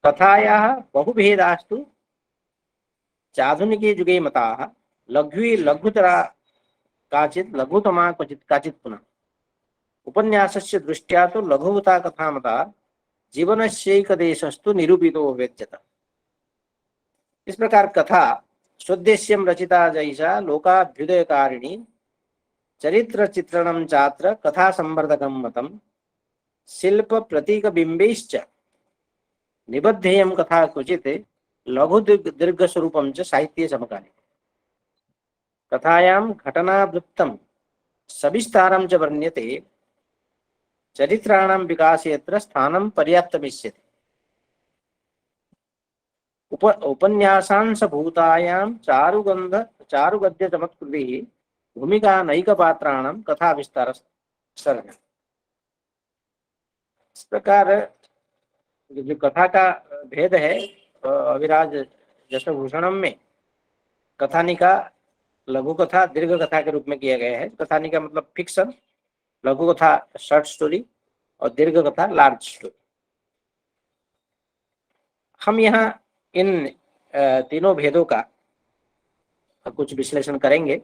C: कथायाः बहुभेदास्तु चाधुनिके युगे मताः, लघ्वी लघुतरा काचित् लघुतमा क्वचित् काचित् पुनः। उपन्यासस्य दृष्ट्या तो लघुता कथा मता, जीवनस्यैकदेशस्तु निरूपितो वेद्यत। इस प्रकार कथा स्वदेश्यं रचिता जैसा लोकाभ्युदयकारिणी, चरित्र चित्रणं चात्र कथा संवर्धकं मतम्, शिल्प प्रतीक बिंबैश्च निबद्धेयं कथा क्वचित् लघु दीर्घ स्वरूपं च साहित्ये समकालीने। कथायां घटनावृत्तं सविस्तारं च वर्ण्यते, चरित्राणां विकासेऽत्र स्थानं पर्याप्तमिष्यते। उपन्यासांश भूतायां चारुगद्य चमत्कृतिः भूमिका नैकपात्राणां कथा विस्तार सर्ग। इस प्रकार जो कथा का भेद है अविराज यशभूषणम में कथानिका लघु कथा दीर्घ कथा के रूप में किया गया है। कथानिका मतलब फिक्शन, लघु कथा शॉर्ट स्टोरी और दीर्घ कथा लार्ज स्टोरी। हम यहाँ इन तीनों भेदों का कुछ विश्लेषण करेंगे।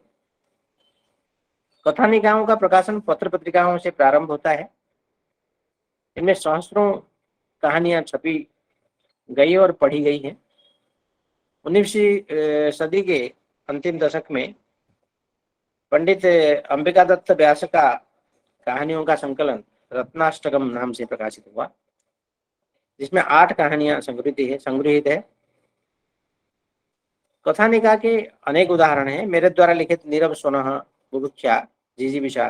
C: कथानिकाओं का प्रकाशन पत्र पत्रिकाओं से प्रारंभ होता है। इनमें सहस्त्रों कहानियां छपी गई और पढ़ी गई हैं। 19वीं सदी के अंतिम दशक में पंडित अंबिका दत्त व्यास का कहानियों का संकलन रत्नाष्टकम नाम से प्रकाशित हुआ, जिसमें 8 कहानियां संग्रहित है। कथानिका के अनेक उदाहरण हैं। मेरे द्वारा लिखित नीरव सोनह, बुभुक्षा, जिजीविषा,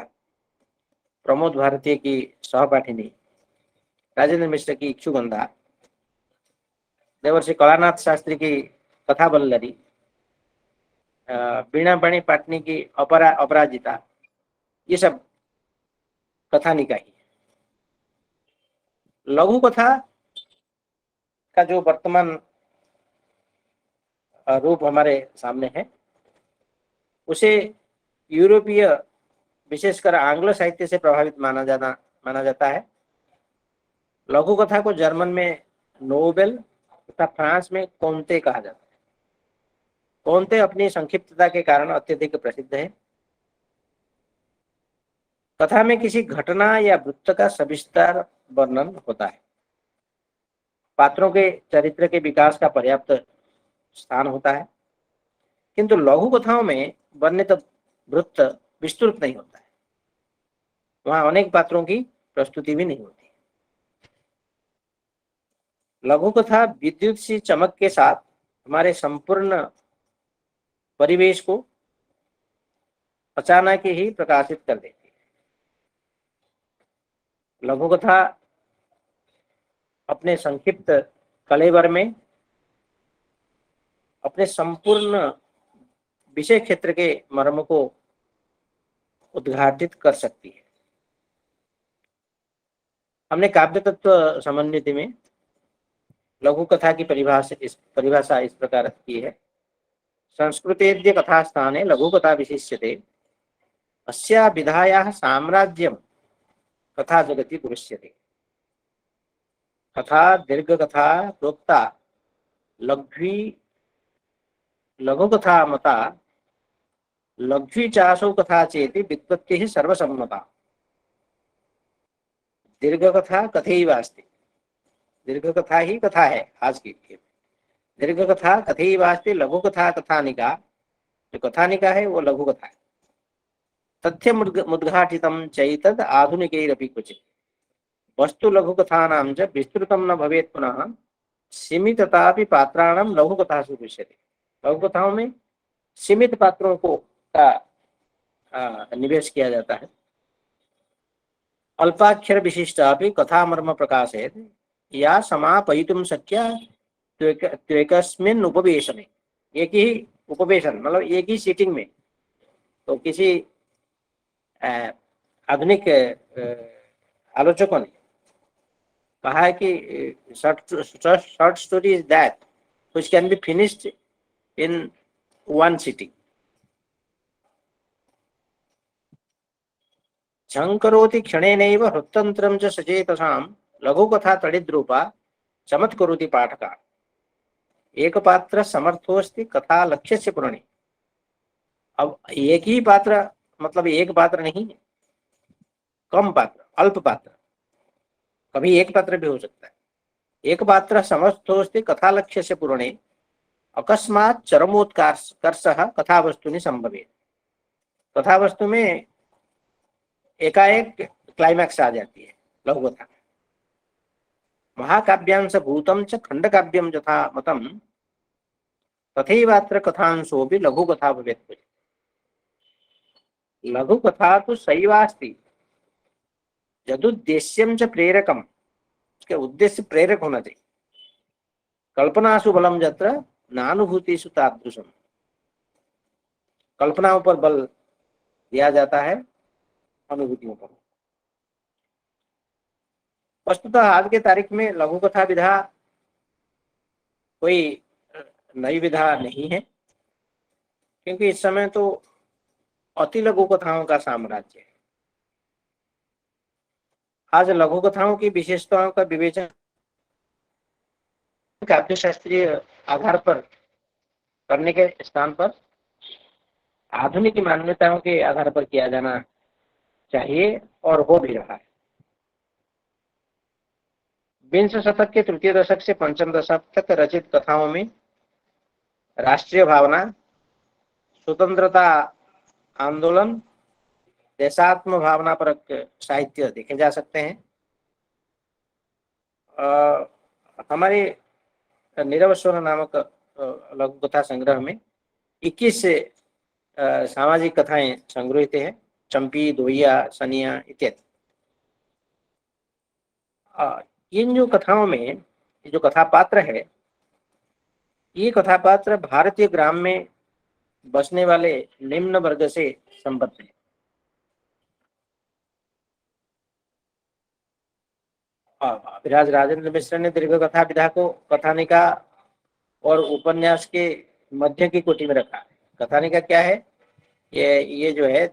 C: प्रमोद भारतीय की सहपाठिनी, राजेंद्र मिश्र की इक्षुगंधा, देवर्षि कलानाथ शास्त्री की कथा बल्लरी, बीणापाणी पाटनी की अपराजिता, ये सब कथानिका ही। लघु कथा का जो वर्तमान रूप हमारे सामने है, उसे यूरोपीय विशेषकर आंग्ल साहित्य से प्रभावित माना जाता है। लघु कथा को जर्मन में नोबेल तथा फ्रांस में कोंते कहा जाता है। कोंते अपनी संक्षिप्तता के कारण अत्यधिक प्रसिद्ध है। कथा में किसी घटना या वृत्त का सविस्तार वर्णन होता है। पात्रों के चरित्र के विकास का पर्याप्त स्थान होता है, किंतु लघु कथाओं में वर्णित वृत्त विस्तृत नहीं होता है। वहां अनेक पात्रों की प्रस्तुति भी नहीं होती। लघु कथा विद्युत सी चमक के साथ हमारे संपूर्ण परिवेश को अचानक ही प्रकाशित कर देती है। लघु कथा अपने संक्षिप्त कलेवर में अपने संपूर्ण विषय क्षेत्र के मर्म को उद्घाटित कर सकती है। हमने काव्य तत्व समन्विति में लघु कथा की परिभाषा इस प्रकार की है। संस्कृतेद्य कथा स्थाने लघु कथा विशिष्यते, अस्या विधायाः साम्राज्यं कथा जगति दृश्यते। कथा दीर्घ कथा प्रोक्ता लघु कथा मता, लघ्वी चासौ कथा चेति व्युत्पत्तिः सर्वसम्मता। दीर्घ कथा कथैव अस्ति, दीर्घ कथा ही कथा है आज की। दीर्घ कथा कथैव अस्ति, लघु कथा कथानिका, जो कथानिका है वो लघु कथा है। तथ्य मुद्घाटितं चैतद आधुनिकैरपि क्वचित्, वस्तु लघु कथानां च विस्तृतं न भवेत् पुनः, सीमिततापि पात्राणां लघु कथासु दृश्यते। लघु कथाओं में सीमित पात्रों को का निवेश किया जाता है। अल्पाक्षर विशिष्टापि कथा मर्म प्रकाशेत, या समापयितुं शक्या त्वेकस्मिन् उपवेशने। एक ही उपवेशन मतलब एक ही सीटिंग में। तो किसी आधुनिक आलोचकों ने कहा है कि short story is that which can be finished in one sitting. झंकरोति क्षणेनैव हृत्तंत्रं च सचेतसां, लघु कथा तडिद्रूपा चमत्करोति पाठका। एक पात्र समर्थोस्ति कथा लक्ष्यस्य पूरणे। अब एक ही पात्र मतलब एक पात्र नहीं है, कम पात्र, अल्प पात्र, कभी एक पात्र भी हो सकता है। एक पात्र समर्थोस्ति कथा लक्ष्यस्य पूरणे, अकस्मात् चरमोत्कर्षः कथा वस्तुनि संभवेत्। कथा वस्तु में एकाएक क्लाइमैक्स आ जाती है लघु कथा। महाकाव्यांश भूतम च खंडकाव्यम यथा मतम, तथैवात्र कथांशो भी लघु कथा भवेत्। लघु कथा तो सैवास्ति यदुद्देश्यम च प्रेरकम, उसके उद्देश्य प्रेरक होना चाहिए। कल्पनासु बलम यत्र नानुभूतिषु तादृशम, कल्पनाओं पर बल दिया जाता है, अनुभूतियों पर। वस्तुतः आज के तारीख में लघु कथा विधा कोई नई विधा नहीं है, क्योंकि इस समय तो अति लघु कथाओं का साम्राज्य है। आज लघु कथाओं की विशेषताओं का विवेचन काव्य शास्त्रीय आधार पर करने के स्थान पर आधुनिक मान्यताओं के आधार पर किया जाना चाहिए, और हो भी रहा है। विंश शतक के तृतीय दशक से पंचम दशक तक रचित कथाओं में राष्ट्रीय भावना, स्वतंत्रता आंदोलन, देशात्म भावना परक साहित्य देखे जा सकते हैं। हमारे नीरव स्वर नामक लघु कथा संग्रह में 21 सामाजिक कथाएं संग्रहित हैं, चंपी, दोहिया, सनिया इत्यादि। इन जो कथाओं में जो कथा पात्र है, ये कथा पात्र भारतीय ग्राम में बसने वाले निम्न वर्ग से संबद्ध है। अभिराज राजेंद्र मिश्र ने दीर्घ कथा विधा को कथानिका और उपन्यास के मध्य की कोटि में रखा। कथानिका क्या है? ये जो है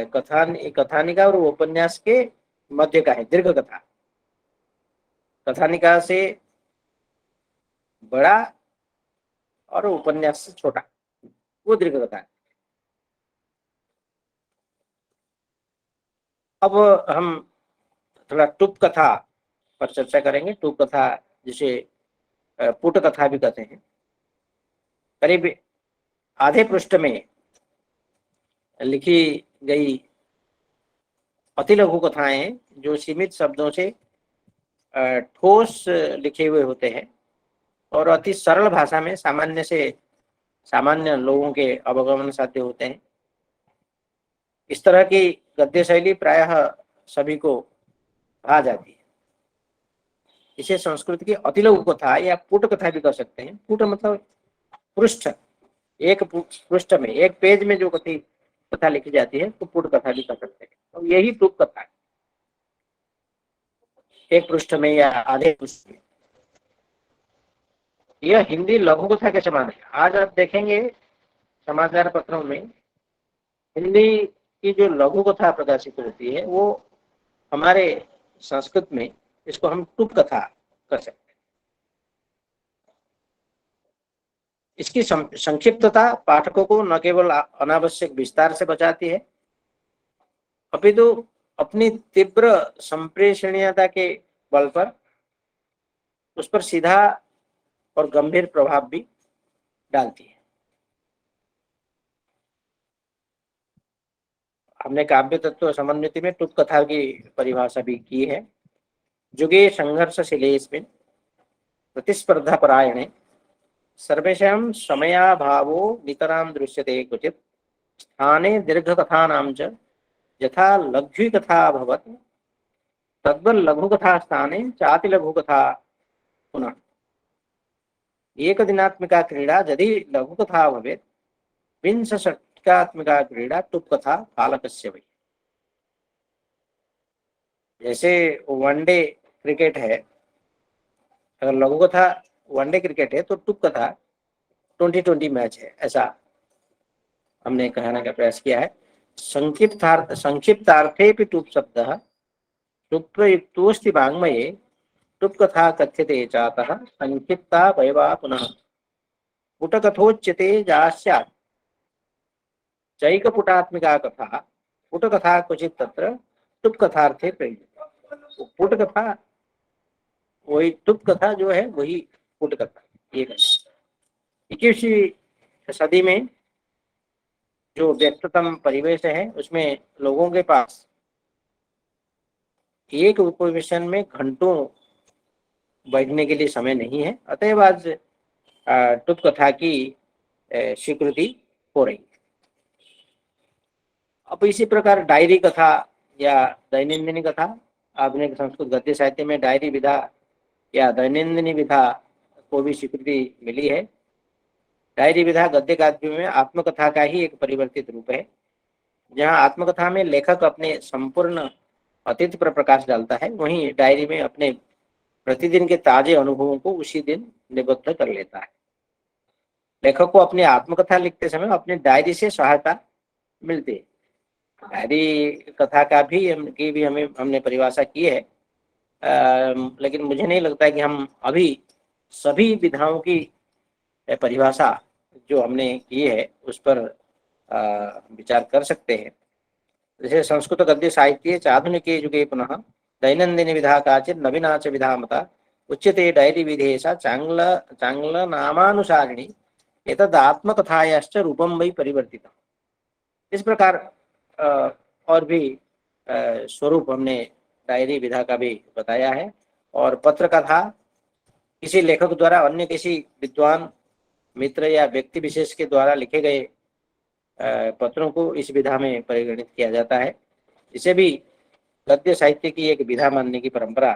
C: कथानिका और उपन्यास के मध्य का है दीर्घ कथा। कथानिका से बड़ा और उपन्यास से छोटा वो दीर्घ कथा है। अब हम थोड़ा टूप कथा पर चर्चा करेंगे। टूप कथा जिसे पुट कथा भी कहते हैं। करीब आधे पृष्ठ में लिखी गई अति लघु कथाएं जो सीमित शब्दों से ठोस लिखे हुए होते हैं और अति सरल भाषा में सामान्य लोगों के अवगमन साध्य होते हैं। इस तरह की गद्य शैली प्रायः सभी को भा जाती है। इसे संस्कृत की अति लघु कथा या पुट कथा भी कह सकते हैं। पुट मतलब पृष्ठ, एक पृष्ठ में, एक पेज में जो कथा लिखी जाती है तो पुट कथा भी कह सकते हैं। तो यही टूप कथा है, एक पृष्ठ में या आधे पृष्ठ में। यह हिंदी लघु कथा के समान है। आज आप देखेंगे समाचार पत्रों में हिंदी की जो लघु कथा प्रकाशित होती है वो हमारे संस्कृत में इसको हम टूप कथा कर सकते हैं। इसकी संक्षिप्तता पाठकों को न केवल अनावश्यक विस्तार से बचाती है अपितु अपनी तीव्र संप्रेषणीयता के बल पर उस पर सीधा और गंभीर प्रभाव भी डालती है। हमने काव्य तत्व समन्विति में टूप कथा की परिभाषा भी की है। जुगे संघर्षशीलेऽस्मिन् प्रतिस्पर्धा परायणे सर्वेषां समयाभावो नितरां दृश्यते क्वचित् स्थाने दीर्घकथानां च यथा लघ्वीकथा भवत् तद्वत् लघुकथा स्थाने चाति लघुकथा पुनः एकदिनात्मिका क्रीडा यदि लघुकथा भवेत् विंशषट्कात्मिका क्रीडा टूप कथा पालकस्य वै। जैसे वनडे क्रिकेट है, अगर लघु कथा वनडे क्रिकेट है तो टूप कथा 2020 मैच है, ऐसा हमने कहने का प्रयास किया है। संक्षिप्तार्थे भी टूप शब्द टूप्रयुक्तोऽस्ति वाङ्मये टूप कथा कथ्यते चातः संक्षिप्ता वैवा पुनः पुटकथोच्यते जास्यात् चैकपुटात्मिका कथा पुटकथा क्वचित् तत्र टूप कथार्थे प्रयुज्यते। पुट कथा वही, टूप कथा जो है वही पुट कथा। 21वीं सदी में जो व्यस्ततम परिवेश है उसमें लोगों के पास एक उपवेशन में घंटों बैठने के लिए समय नहीं है, अतएव आज टूप कथा की स्वीकृति हो रही है। अब इसी प्रकार डायरी कथा या दैनंदिनी कथा, आधुनिक संस्कृत गद्य साहित्य में डायरी विधा या दैनंदिनी विधा को भी स्वीकृति मिली है। डायरी विधा गद्य काव्य में आत्मकथा का ही एक परिवर्तित रूप है, जहाँ आत्मकथा में लेखक अपने संपूर्ण अतीत पर प्रकाश डालता है, वहीं डायरी में अपने प्रतिदिन के ताजे अनुभवों को उसी दिन निबद्ध कर लेता है। लेखक को अपनी आत्मकथा लिखते समय अपनी डायरी से सहायता मिलती है। डायरी कथा का भी हमने परिभाषा की है, लेकिन मुझे नहीं लगता है कि हम अभी सभी विधाओं की परिभाषा जो हमने की है उस पर विचार कर सकते हैं। जैसे संस्कृत गद्य साहित्ये च आधुनिके युगे पुनः दैनंदिनी विधा काचित् नवीना च विधा मता उच्यते डायरी विधेयसा चांगल नामानुसारिणी एतद् आत्मकथायाश्च रूपम वै परिवर्तितम्। इस प्रकार और भी स्वरूप हमने डायरी विधा का भी बताया है। और पत्र कथा किसी लेखक द्वारा अन्य किसी विद्वान मित्र या व्यक्ति विशेष के द्वारा लिखे गए पत्रों को इस विधा में परिगणित किया जाता है। इसे भी गद्य साहित्य की एक विधा मानने की परंपरा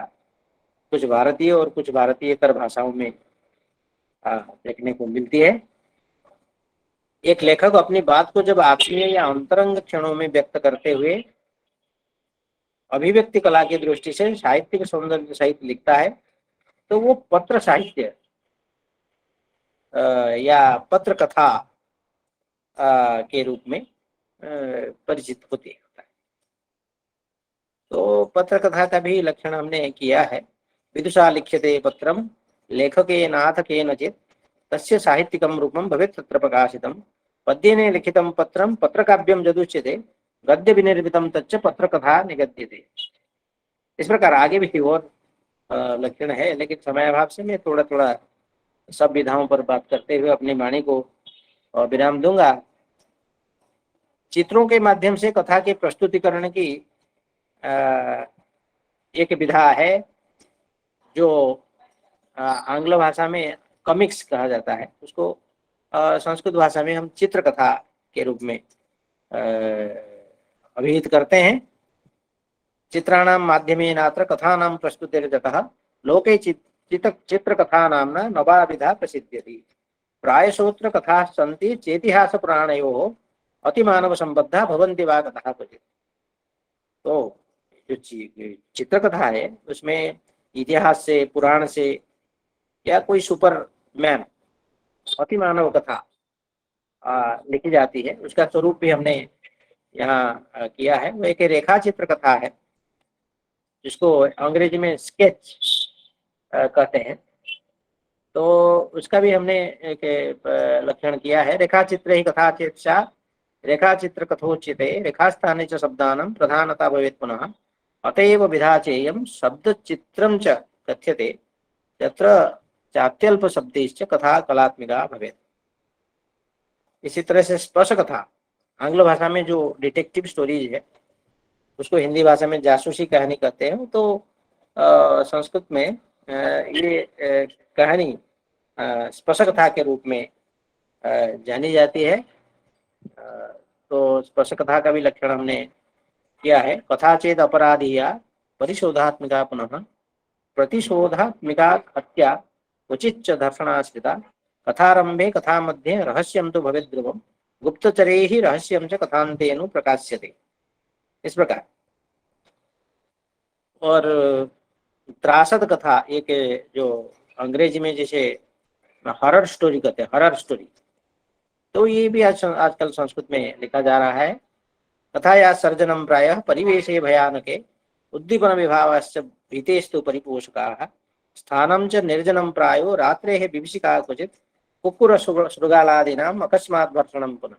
C: कुछ भारतीय और कुछ भारतीयतर भाषाओं में देखने को मिलती है। एक लेखक अपनी बात को जब आत्मीय या अंतरंग क्षणों में व्यक्त करते हुए अभिव्यक्ति कला की दृष्टि से साहित्यिक सौंदर्य सहित लिखता है तो वो पत्र साहित्य या पत्र कथा के रूप में परिचित होती है। तो पत्र कथा का भी लक्षण हमने किया है। विदुषा लिख्यते पत्रम लेखकेनाथ केनचित् तस्य साहित्यिकं रूपं भवेत् तत्र प्रकाशितं। पद्येन लिखितं पत्रं पत्रकाव्यं यदुच्यते गद्य विनिर्मितं तच्च पत्रकथा निगद्यते। इस प्रकार आगे भी और लक्षण है, लेकिन समयाभाव से मैं थोड़ा थोड़ा सब विधाओं पर बात करते हुए अपनी वाणी को विराम दूंगा। चित्रों के माध्यम से कथा के प्रस्तुतिकरण की एक विधा है जो आंग्ल भाषा में कॉमिक्स कहा जाता है, उसको संस्कृत भाषा में हम चित्रकथा के रूप में अभिहित करते हैं। चित्राणां माध्यमेनात्र कथानां प्रस्तुतिर्जतः लोके चित्रकथा नाम्ना नवा विधा प्रसिद्ध्यति। प्रायशोऽत्र कथाः सन्ति चेतिहास पुराणयोः अतिमानव संबद्धा भवन्ति वा कथाः क्वचित्। तो जो चित्रकथा है उसमें इतिहास से, पुराण से या कोई सुपरमैन अतिमानव कथा लिखी जाती है, उसका स्वरूप भी हमने यहाँ किया है। वो एक रेखा चित्र कथा है जिसको अंग्रेजी में स्केच कहते हैं। तो उसका भी हमने एक लक्षण किया है। रेखा चित्र ही कथा चेत्सा रेखा चित्र कथोच्यते रेखास्थाने च शब्दानां प्रधानता भवेत् पुनः अतएव विधा चेयं शब्द चित्रं च कथ्यते यत्र चात्यल्प शब्दैश्च कथा कलात्मिका भवेत्। इसी तरह से स्पर्श कथा आंग्ल भाषा में जो डिटेक्टिव स्टोरीज है उसको हिंदी भाषा में जासूसी कहानी कहते हैं। तो संस्कृत में ये कहानी स्पर्श कथा के रूप में जानी जाती है। तो स्पर्श कथा का भी लक्षण हमने किया है। कथा चेद अपराधिया परिशोधात्मिका पुनः प्रतिशोधात्मिका हत्या उचित दर्शनाश्रिता कथारंभे कथा मध्ये रहस्यं तो भवेत् ध्रुवं गुप्तचरैः रहस्यं च कथान्तेनु प्रकाश्यते। इस प्रकार। और त्रासद कथा एक जो अंग्रेजी में जैसे हॉरर स्टोरी कहते हैं, हॉरर स्टोरी, तो ये भी आजकल संस्कृत में लिखा जा रहा है। कथाया सर्जनम प्रायः परिवेशे भयानके उद्दीपन विभावश्च भीतेस्तु परिपोषकाः स्थानं च निर्जनं प्रायो रात्रेः विभीषिका क्वचित् कुक्कुर शृगालादीनाम् अकस्मात् भर्षणं पुनः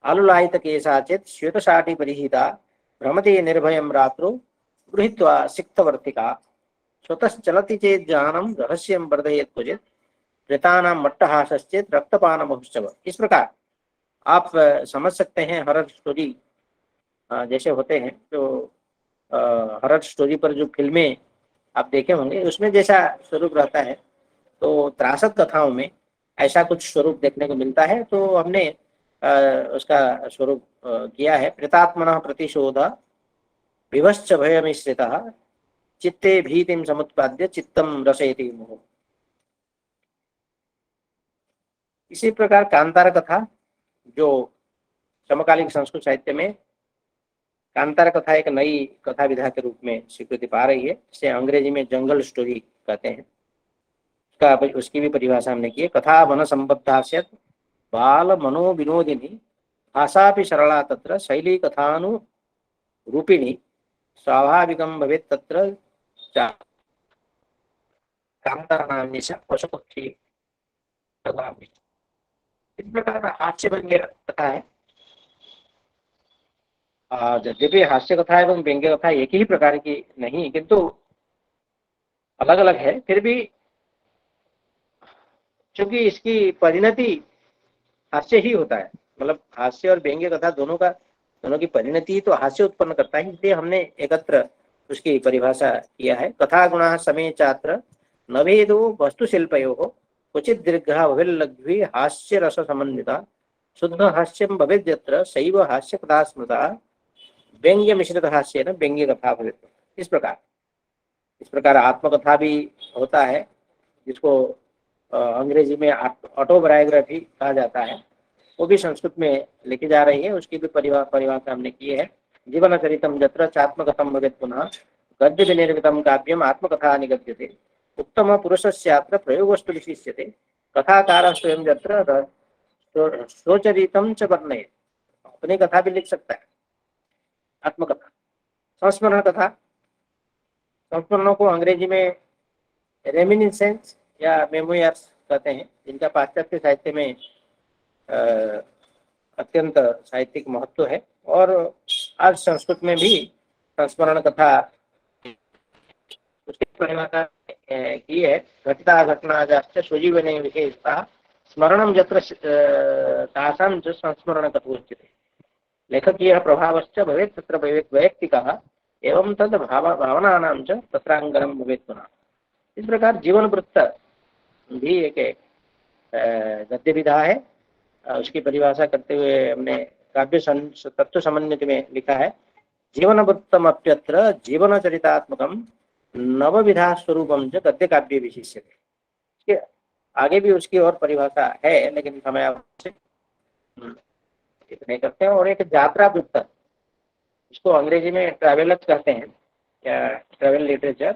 C: आलुलायित केशाचित् श्वेतशाटी परिहिता भ्रमति निर्भयं रात्रौ गृहीत्वा सिक्तवर्तिका स्वतश्चलति चेत् जानम रहस्यं वर्धयेत् क्वचित् प्रेतानां मट्टहासश्चेत् रक्तपानमहुश्चव। इस प्रकार आप समझ सकते हैं हॉरर स्टोरी जैसे होते हैं। जो हॉरर स्टोरी पर जो फिल्में आप देखे होंगे उसमें जैसा स्वरूप रहता है, तो त्रासद कथाओं में ऐसा कुछ स्वरूप देखने को मिलता है। तो हमने उसका स्वरूप किया है। प्रेतात्मनः प्रतिशोध विवश्च भयमिश्रितः चित्ते भीतिं समुत्पाद्य चित्तं रसयति मोह। इसी प्रकार कांतार कथा जो समकालीन संस्कृत साहित्य में कांतार कथा एक नई कथा विधा के रूप में स्वीकृति पा रही है, जिसे अंग्रेजी में जंगल स्टोरी कहते हैं। उसकी भी परिभाषा हमने की है। कथा वन संबद्धा स्यात् बाल मनो विनोदिनी भाषापि सरला तत्र शैली कथानु रूपिणी स्वाभाविकं भवेत् तत्र कांतार नाम्नी च पशुपक्षी कथा। इस प्रकार हास्य व्यंग्य कथा है। यद्यपि हास्य कथा एवं व्यंग्य कथा एक ही प्रकार की नहीं, किंतु अलग अलग है, फिर भी क्योंकि इसकी परिणति हास्य ही होता है, मतलब हास्य और व्यंग्य कथा दोनों की परिणति ही तो हास्य उत्पन्न करता है, इसलिए हमने एकत्र उसकी परिभाषा किया है। कथा गुणा समे चात्र न भेदो वस्तु शिल्पयो क्वचित दीर्घा भविर्लघ्वी हास्य रस समन्विता शुद्ध हास्यम भवेद यत्र सैव हास्य कथा स्मृता व्यंग्य मिश्रित हास्य न व्यंग्य कथा भवेद। इस प्रकार आत्मकथा भी होता है, जिसको अंग्रेजी में ऑटोबायोग्राफी कहा जाता है, वो भी संस्कृत में लिखी जा रही है, उसकी भी परिभाषा हमने की है। जीवन चरितम यत्र चात्मकथम भवेत् पुनः गद्य विनिर्मितम काव्यम आत्मकथा निगद्यते उत्तम पुरुषस्यात्र प्रयोगस्तु विशिष्यते कथाकार स्वयं यत्र स्वचरितम च वर्णयेत्। अपनी कथा भी लिख सकता है आत्मकथा। संस्मरण कथा, संस्मरणों को अंग्रेजी में रेमिनिसेंस या मेमोयर्स कहते हैं, जिनका पाश्चात्य साहित्य में अत्यंत साहित्यिक महत्व है। और आज संस्कृत में भी संस्मरण कथा उसकी परिभाषा की है। घटिता घटना जाश्च स्वजीवने विशेषता स्मरणम यत्र तासां च संस्मरण कथोच्यते। लेखकीयः प्रभावश्च भवेत् तत्र वैयक्तिकः एवं तद् भावनानां च तत्रांगनं भवेत् पुनः। इस प्रकार जीवन वृत्त भी एक गद्य विधा है। उसकी परिभाषा करते हुए हमने काव्य तत्व समन्वित में लिखा है, जीवन वृत्तम अप्यत्र जीवन चरितात्मकम नवविधा स्वरूपम च गद्य काव्य विशिष्यते। इसके आगे भी उसकी और परिभाषा है, लेकिन समय आवश्यक नहीं करते हैं। और एक यात्रा वृत्त, इसको अंग्रेजी में ट्रैवलर्स कहते हैं या ट्रैवल लिटरेचर।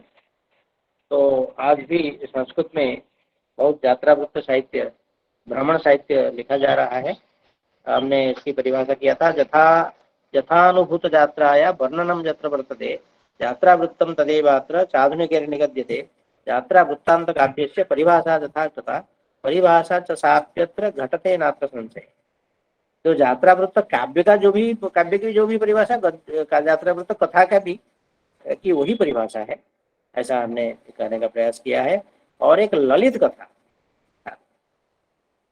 C: तो आज भी संस्कृत में बहुत यात्रा वृत्त साहित्य, भ्रमण साहित्य लिखा जा रहा है। हमने इसकी परिभाषा किया था, यथानुभूत यात्राया वर्णनम यत्र वर्तते यात्रा वृत्तम तदेवात्र चाधुनिकेन निगद्यते यात्रा वृत्तांत काव्यस्य परिभाषा तथा तथा परिभाषा च साप्यत्र घटते नात्र संशय। तो यात्रा वृत्त काव्य की जो भी परिभाषा, यात्रा वृत्त कथा का भी की वही परिभाषा है, ऐसा हमने कहने का प्रयास किया है। और एक ललित कथा,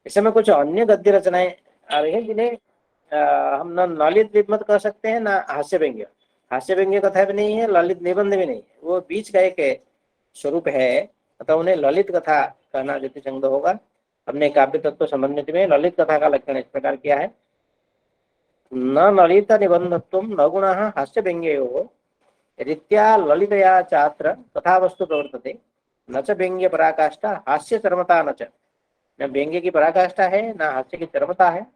C: इस समय कुछ अन्य गद्य रचनाएं आ रही है जिन्हें हम न ललित भी मत कह सकते हैं, ना हास्य व्यंग्य कथा भी नहीं है, ललित निबंध भी नहीं है, वो बीच का एक स्वरूप है, अतः उन्हें ललित कथा कहना युक्तिसंगत होगा। हमने काव्य तत्व समन्वित में ललित कथा का लक्षण इस प्रकार किया है, न ललित निबंधत्वं न गुणः हास्य व्यंग्ययोः रीत्या ललितया चात्र कथा वस्तु प्रवर्तते न च व्यंग्य पराकाष्ठा हास्य चरमता न च। न व्यंग्य की पराकाष्ठा है, न हास्य की चरमता है,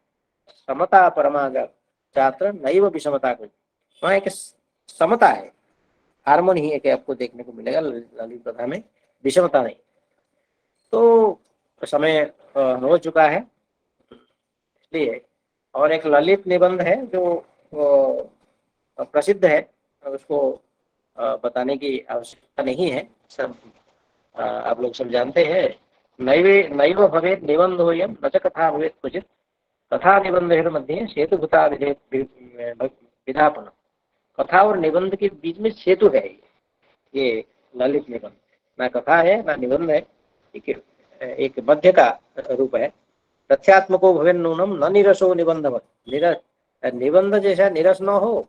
C: समता परमागत चात्र नैव विषमता कुछ। वहाँ एक समता है, हार्मोनी ही एक आपको देखने को मिलेगा ललित कथा में, विषमता नहीं। तो समय हो चुका है इसलिए, और एक ललित निबंध है जो प्रसिद्ध है, उसको बताने की आवश्यकता नहीं है, सब आप लोग सब जानते हैं। नैव भवेत् निबंधोऽयं न च कथा भवेत् क्वचित् कथा निबंधयोर्मध्ये सेतुभूता विधापन। कथा और निबंध के बीच में सेतु है ये ललित निबंध, ना कथा है ना निबंध है, एक मध्य का रूप है। तथ्यात्मको भवेन्नूनम न निरसो निबंधवत्। निबंध जैसा निरस न हो,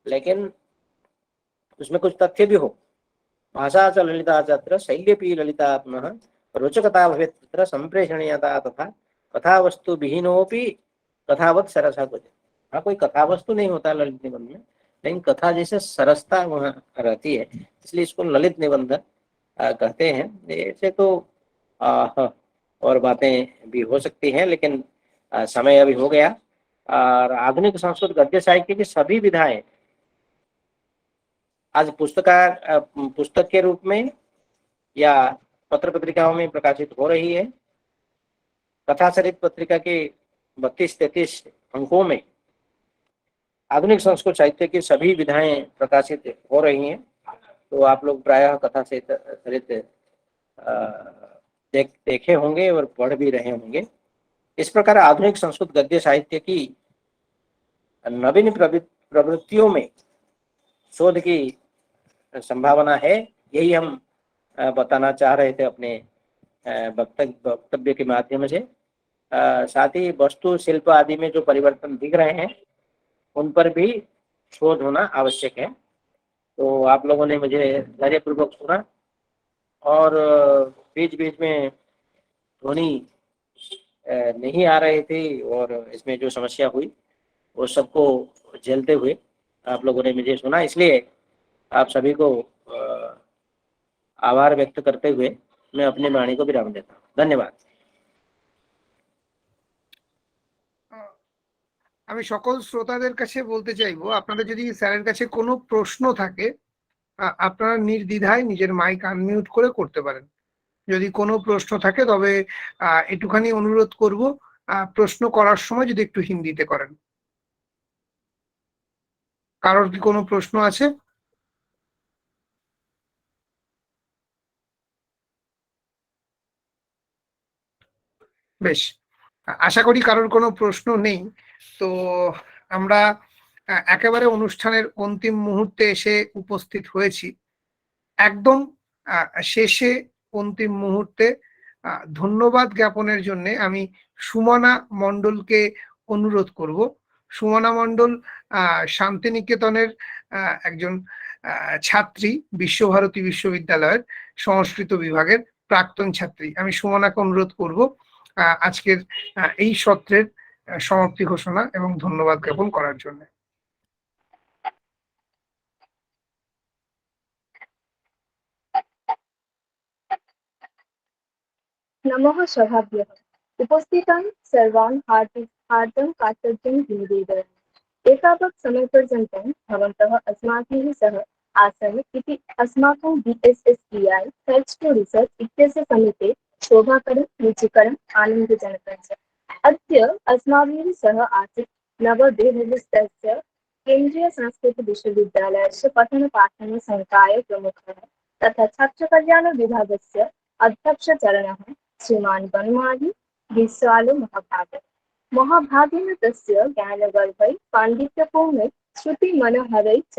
C: लेकिन उसमें कुछ तथ्य भी हो। भाषा च ललिता चत्र शैल्यपि ललितात्मः रोचकता भवेत् तत्र संप्रेषणीयता तथा कथा वस्तु विहीनोपि कथावत् सरसा कुछ। हाँ, कोई कथा वस्तु नहीं होता ललित निबंध में, लेकिन कथा जैसे सरसता वहाँ रहती है, इसलिए इसको ललित निबंध कहते हैं। ऐसे तो और बातें भी हो सकती हैं, लेकिन समय अभी हो गया। और आधुनिक संस्कृत गद्य साहित्य की सभी विधाएं आज पुस्तक के रूप में या पत्र पत्रिकाओं में प्रकाशित हो रही है। कथाचरित पत्रिका के 32-33 अंकों में आधुनिक संस्कृत साहित्य की सभी विधाएं प्रकाशित हो रही हैं। तो आप लोग प्रायः कथा चरित देखे होंगे और पढ़ भी रहे होंगे। इस प्रकार आधुनिक संस्कृत गद्य साहित्य की नवीन प्रवृत्तियों में शोध की संभावना है, यही हम बताना चाह रहे थे अपने वक्तव्य के माध्यम से। साथ ही वस्तु शिल्प आदि में जो परिवर्तन दिख रहे हैं उन पर भी शोध होना आवश्यक है। तो आप लोगों ने मुझे धैर्यपूर्वक सुना और बीच बीच में ध्वनि नहीं आ रही थी और इसमें जो समस्या हुई वो सबको झेलते हुए आप लोगों ने मुझे सुना, इसलिए आप सभी को आभार व्यक्त करते हुए मैं अपनी वाणी को विराम देता हूँ। धन्यवाद।
A: আমি সকল শ্রোতাদের কাছে বলতে চাইবো, আপনাদের যদি স্যারের কাছে কোনো প্রশ্ন থাকে আপনারা নির্দ্বিধায় নিজের মাইক আনমিউট করে করতে পারেন। যদি কোনো প্রশ্ন থাকে তবে একটুখানি অনুরোধ করব প্রশ্ন করার সময় যদি একটু হিন্দিতে করেন। কারোর কি কোনো প্রশ্ন আছে? বেশ, আশা করি কারোর কোনো প্রশ্ন নেই। তো আমরা একেবারে অনুষ্ঠানের অন্তিম মুহূর্তে এসে উপস্থিত হয়েছি। একদম শেষে অন্তিম মুহূর্তে ধন্যবাদ জ্ঞাপনের জন্য আমি সুমনা মণ্ডলকে অনুরোধ করব। সুমনা মণ্ডল শান্তিনিকেতনের একজন ছাত্রী, বিশ্বভারতী বিশ্ববিদ্যালয়ের সংস্কৃত বিভাগের প্রাক্তন ছাত্রী। আমি সুমনাকে অনুরোধ করব আজকের এই সত্রের সমাপ্তি ঘোষণা এবং ধন্যবাদ জ্ঞাপন করার জন্য।
D: नमः सभाभ्यः। उपस्थितान् सर्वान् हार्दं कातज्ञं निवेदयामि। एतावत् समयपर्यन्तं भवन्तः अस्माभिः सह आसन् इति अस्माकं BSSEI सर्च टू रिसर्च इत्यस्य समीपे शोभाकरं, रुचिकरम्, आनन्दजनकं च। अद्य अस्माभिः सह आसीत् नवदेहलीस्थस्य केन्द्रीयसंस्कृतविश्वविद्यालयस्य पठनपाठनसंकाय प्रमुखः तथा छात्रकल्याणविभागस्य अध्यक्षचरणः श्रीमान् वनमाली विश्वालो महाभागेन तस्य ज्ञानगर्भै पाण्डित्यपूर्णै श्रुतिमनोहरै च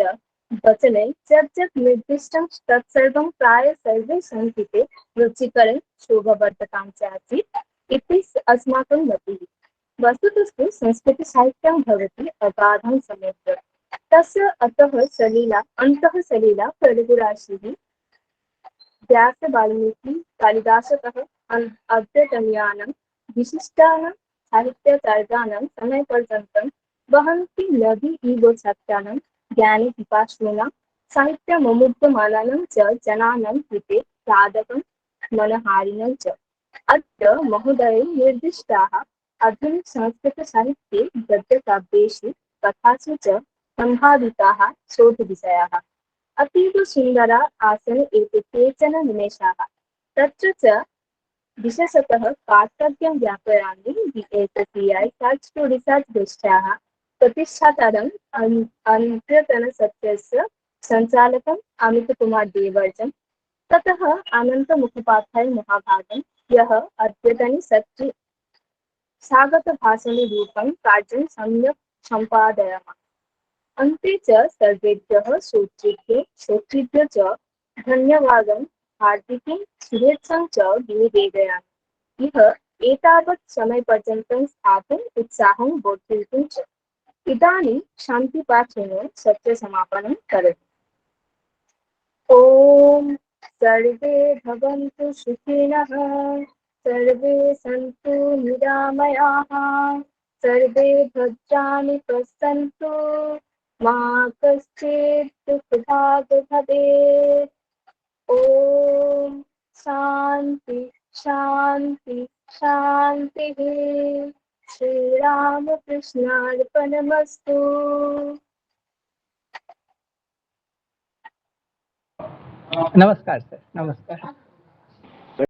D: वचनै यत् निर्दिष्टं तत्सर्वं प्राय सर्वे सङ्गीते रुचिकरं शोभवर्धकां च आसीत् इति अस्माकं मतिः। वस्तुतस्तु संस्कृतसाहित्यं भवति अगाधं समुद्रं। तस्य अन्तः सलिला फल्गुराशिः व्यास वाल्मीकि कालिदासतः अद्यतनीयानां विशिष्टानां साहित्यतर्काणां समयपर्यन्तं वहन्ति नदी इव छात्राणां ज्ञानपिपासूनां साहित्यमुमुद्यमानानां च जनानां कृते साधकं मनहारिणं च। अत्र महोदये निर्दिष्टाः आधुनिकसंस्कृतसाहित्ये गद्यकाव्येषु कथासु च सम्भाविताः शोधविषयाः अतीव सुन्दरा आसन् एते केचन निमेषाः। तत्र च विशेषतः कार्तज्ञं ज्ञापयामि BSSEI search to research गोष्ठ्याः प्रतिष्ठातारम् अद्यतनसत्रस्य सञ्चालकम् Amitkumar देवर्जन्, ततः अनन्तमुखोपाध्याय महाभागं, यः अद्यतनसत्रे स्वागतभाषणरूपं कार्यं सम्यक् सम्पादयामः। अन्ते च सर्वेभ्यः श्रोतृभ्यो च धन्यवादं हार्दिकीं शुभेच्छां च निवेदयामि। इह एतावत् समयपर्यन्तं स्थातुम् उत्साहं बोधयितुं च। इदानीं शान्तिपाठेन सत्रसमापनं करोमि। ॐ सर्वे भवन्तु सुखिनः, सर्वे सन्तु निरामयाः, सर्वे भद्राणि पश्यन्तु, मा कश्चित् दुःखभाग् भवेत्। ॐ शान्ति शान्ति शान्तिः। श्रीरामकृष्णार्पणमस्तु।
B: नमस्कार सर, नमस्कार।